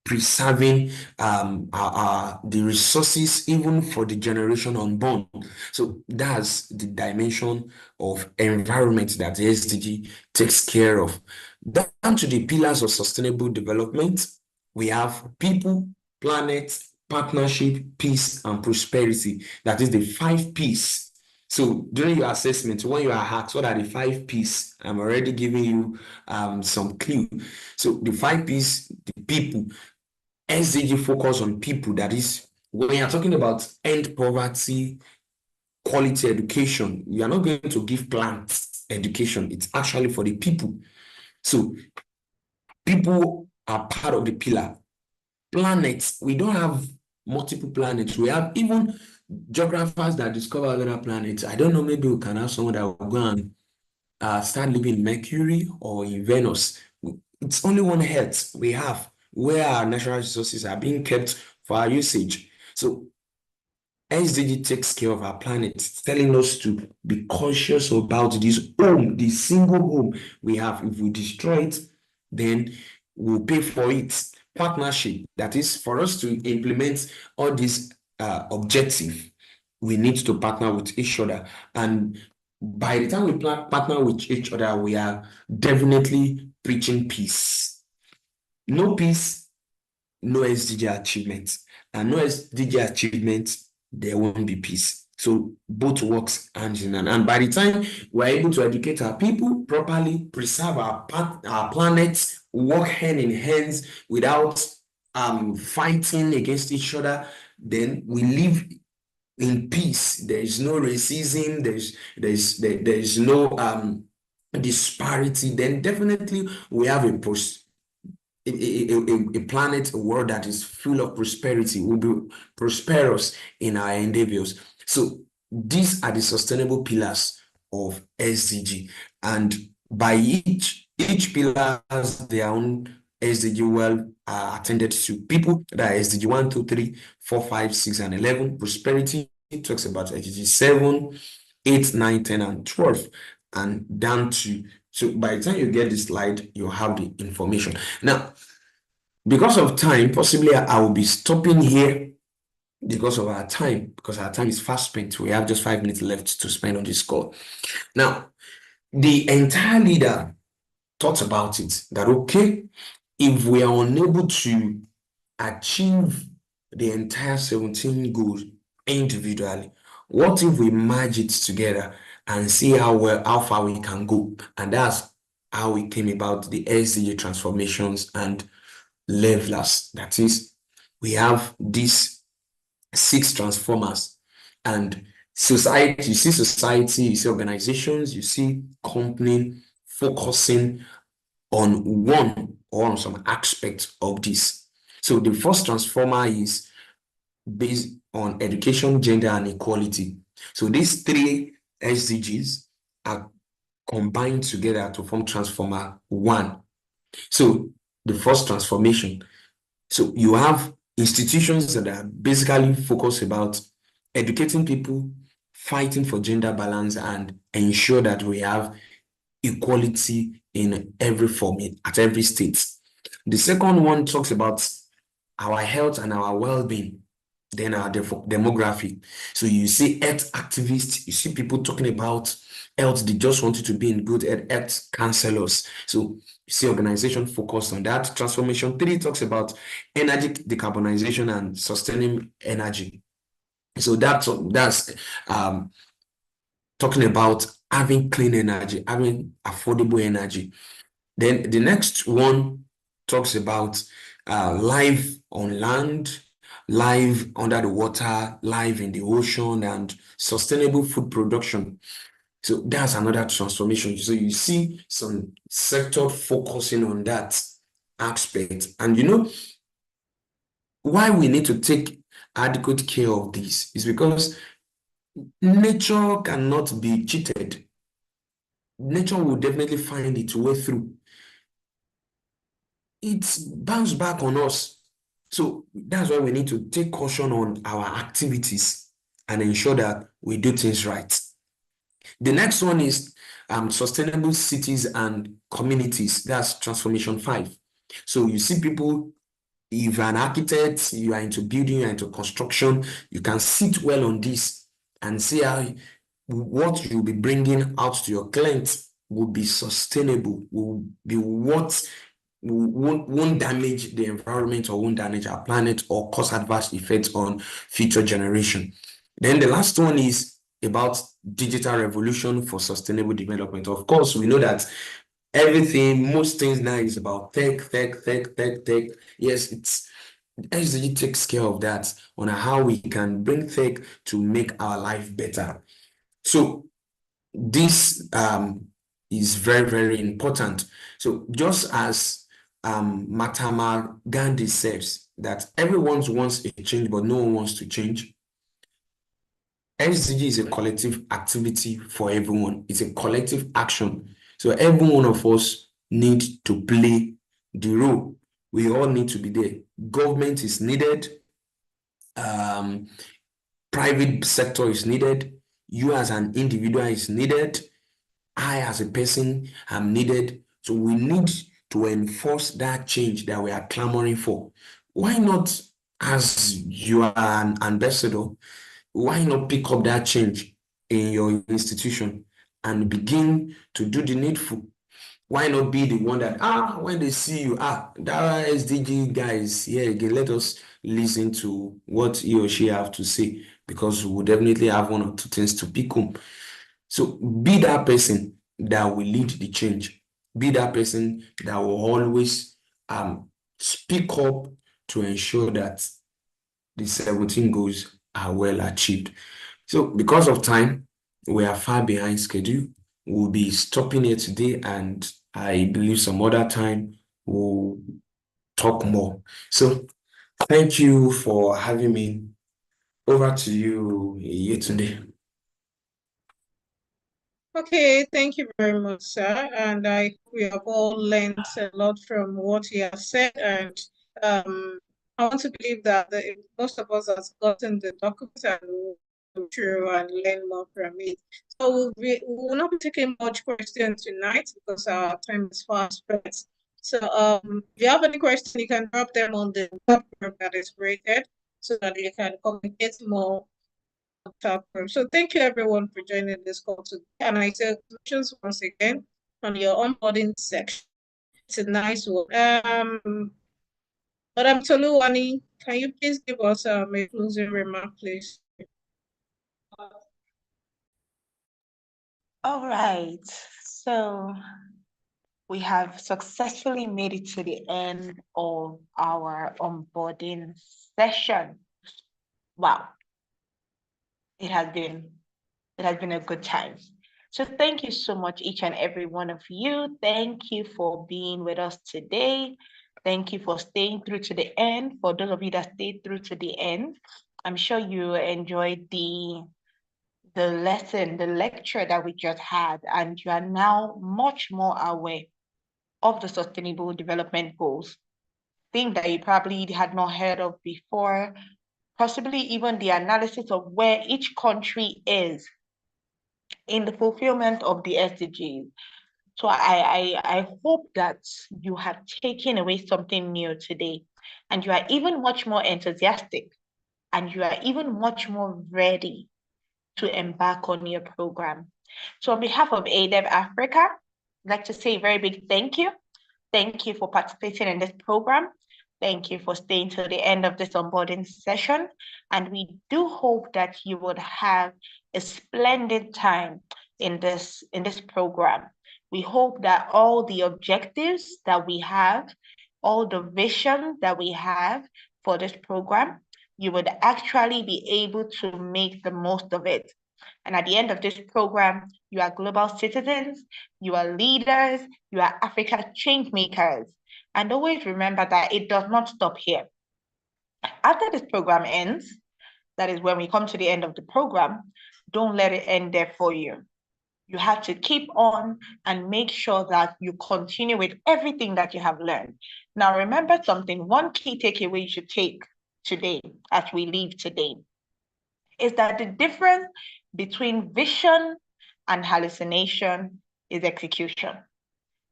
preserving the resources even for the generation unborn? So that's the dimension of environment that the SDG takes care of. Down to the pillars of sustainable development, we have people, planet, partnership, peace, and prosperity. That is the 5 P's. So during your assessment, when you are asked what are the 5 P's, I'm already giving you some clue. So the 5 P's, the people, SDG focus on people. That is, when you're talking about end poverty, quality education, you are not going to give plant education. It's actually for the people. So people are part of the pillar. Planets, we don't have multiple planets. We have even geographers that discover other planets. I don't know, maybe we can have someone that will go and start living in Mercury or in Venus. It's only one Earth we have where our natural resources are being kept for our usage. So SDG takes care of our planet, telling us to be conscious about this home, the single home we have. If we destroy it, then we'll pay for it. Partnership, that is, for us to implement all these objectives, we need to partner with each other. And by the time we partner with each other, we are definitely preaching peace. No peace, no SDG achievements. And no SDG achievements, there won't be peace. So both works hand in hand. And by the time we're able to educate our people properly, preserve our planet, work hand in hands without fighting against each other, then we live in peace. There is no racism, there is no disparity. Then definitely we have a planet, a world that is full of prosperity. Will be prosperous in our endeavors. So these are the sustainable pillars of SDG, and by each pillar has their own SDG well attended to. People that are SDG 1, 2, 3, 4, 5, 6, and 11. Prosperity talks about SDG 7, 8, 9, 10, and 12, and down to. So by the time you get the slide, you have the information. Now, because of time, possibly I will be stopping here because of our time, because our time is fast spent. We have just 5 minutes left to spend on this call. Now, the entire leader thought about it, that okay, if we are unable to achieve the entire 17 goals individually, what if we merge it together and see how far we can go? And that's how we came about the SDG transformations and levelers. That is, we have these 6 transformers, and society, you see society, you see organizations, you see company focusing on one or on some aspect of this. So the first transformer is based on education, gender, and equality. So these 3 SDGs are combined together to form transformer 1. So the first transformation. So you have institutions that are basically focused about educating people, fighting for gender balance, and ensure that we have equality in every form, at every state. The second one talks about our health and our well-being, then our demography. So you see health activists, you see people talking about health, they just want you to be in good health counselors. So you see organization focused on that. Transformation 3 talks about energy decarbonization and sustaining energy. So that's talking about having clean energy, having affordable energy. Then the next one talks about life on land, life under the water, life in the ocean, and sustainable food production. So that's another transformation. So you see some sector focusing on that aspect. And you know, why we need to take adequate care of this is because nature cannot be cheated. Nature will definitely find its way through. It's bounced back on us. So that's why we need to take caution on our activities and ensure that we do things right. The next one is sustainable cities and communities. That's transformation 5. So you see people, if you're an architect, you are into building, you're into construction, you can sit well on this and see how what you'll be bringing out to your clients will be sustainable, will be what won't damage the environment or won't damage our planet or cause adverse effects on future generation. Then the last one is about digital revolution for sustainable development. Of course, we know that most things now is about tech. Yes, it's SDG takes care of that on how we can bring tech to make our life better. So this is very, very important. So just as Mahatma Gandhi says that everyone wants a change, but no one wants to change. SDG is a collective activity for everyone. It's a collective action. So every one of us need to play the role. We all need to be there. Government is needed. Private sector is needed. You as an individual is needed. I as a person am needed. So we need to enforce that change that we are clamoring for. Why not, as you are an ambassador, why not pick up that change in your institution and begin to do the needful? Why not be the one that, when they see you, that SDG guy is here again, let us listen to what he or she have to say. because we'll definitely have one or two things to pick home. So be that person that will lead the change. Be that person that will always speak up to ensure that the 17 goals are well achieved. So because of time, we are far behind schedule. We'll be stopping here today, and I believe some other time we'll talk more. So thank you for having me. Over to you, Yetunde. Okay, thank you very much, sir. And I hope we have all learned a lot from what you have said. And I want to believe that most of us have gotten the document and will go through and learn more from it. So we will not be taking much questions tonight because our time is fast spent. So if you have any questions, you can drop them on the web group that is created so that you can communicate more. So thank you everyone for joining this call today. And I say congratulations once again on your onboarding section. It's a nice one. Madam Toluwani, can you please give us a closing remark, please? All right. So we have successfully made it to the end of our onboarding session. Wow. It has been a good time. So thank you so much, each and every one of you. Thank you for being with us today. Thank you for staying through to the end. For those of you that stayed through to the end, I'm sure you enjoyed the lesson, the lecture that we just had, and you are now much more aware of the Sustainable Development Goals, things that you probably had not heard of before, possibly even the analysis of where each country is in the fulfillment of the SDGs. So I hope that you have taken away something new today, and you are even much more enthusiastic, and you are even much more ready to embark on your program. So on behalf of ADEV Africa, I'd like to say a very big thank you. Thank you for participating in this program. Thank you for staying till the end of this onboarding session. And we do hope that you would have a splendid time in this program. We hope that all the objectives that we have, all the vision that we have for this program, you would actually be able to make the most of it. And at the end of this program, you are global citizens, you are leaders, you are Africa change makers. And always remember that it does not stop here. After this program ends, that is when we come to the end of the program, don't let it end there for you. You have to keep on and make sure that you continue with everything that you have learned. Now, remember something, one key takeaway you should take today as we leave today is that the difference between vision and hallucination is execution.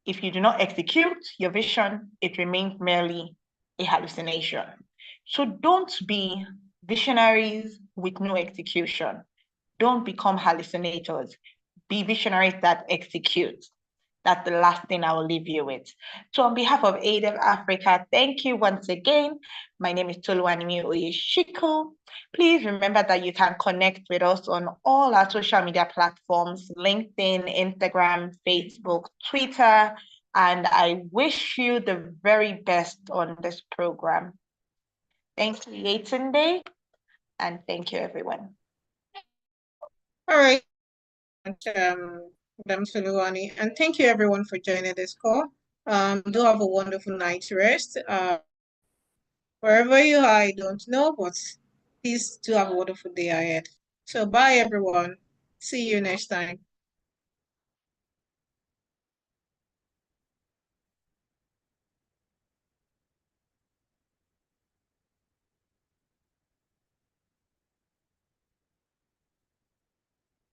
If you do not execute your vision, it remains merely a hallucination. So don't be visionaries with no execution. Don't become hallucinators. Be visionaries that execute. That's the last thing I will leave you with. So on behalf of ADEV Africa, thank you once again. My name is Toluwanimi Oyeshiku. Please remember that you can connect with us on all our social media platforms, LinkedIn, Instagram, Facebook, Twitter, and I wish you the very best on this program. Thank you, Yetunde, and thank you, everyone. All right. Madam Toluwani, and thank you everyone for joining this call. Do have a wonderful night's rest. Wherever you are, I don't know, but please do have a wonderful day ahead. So bye everyone. See you next time.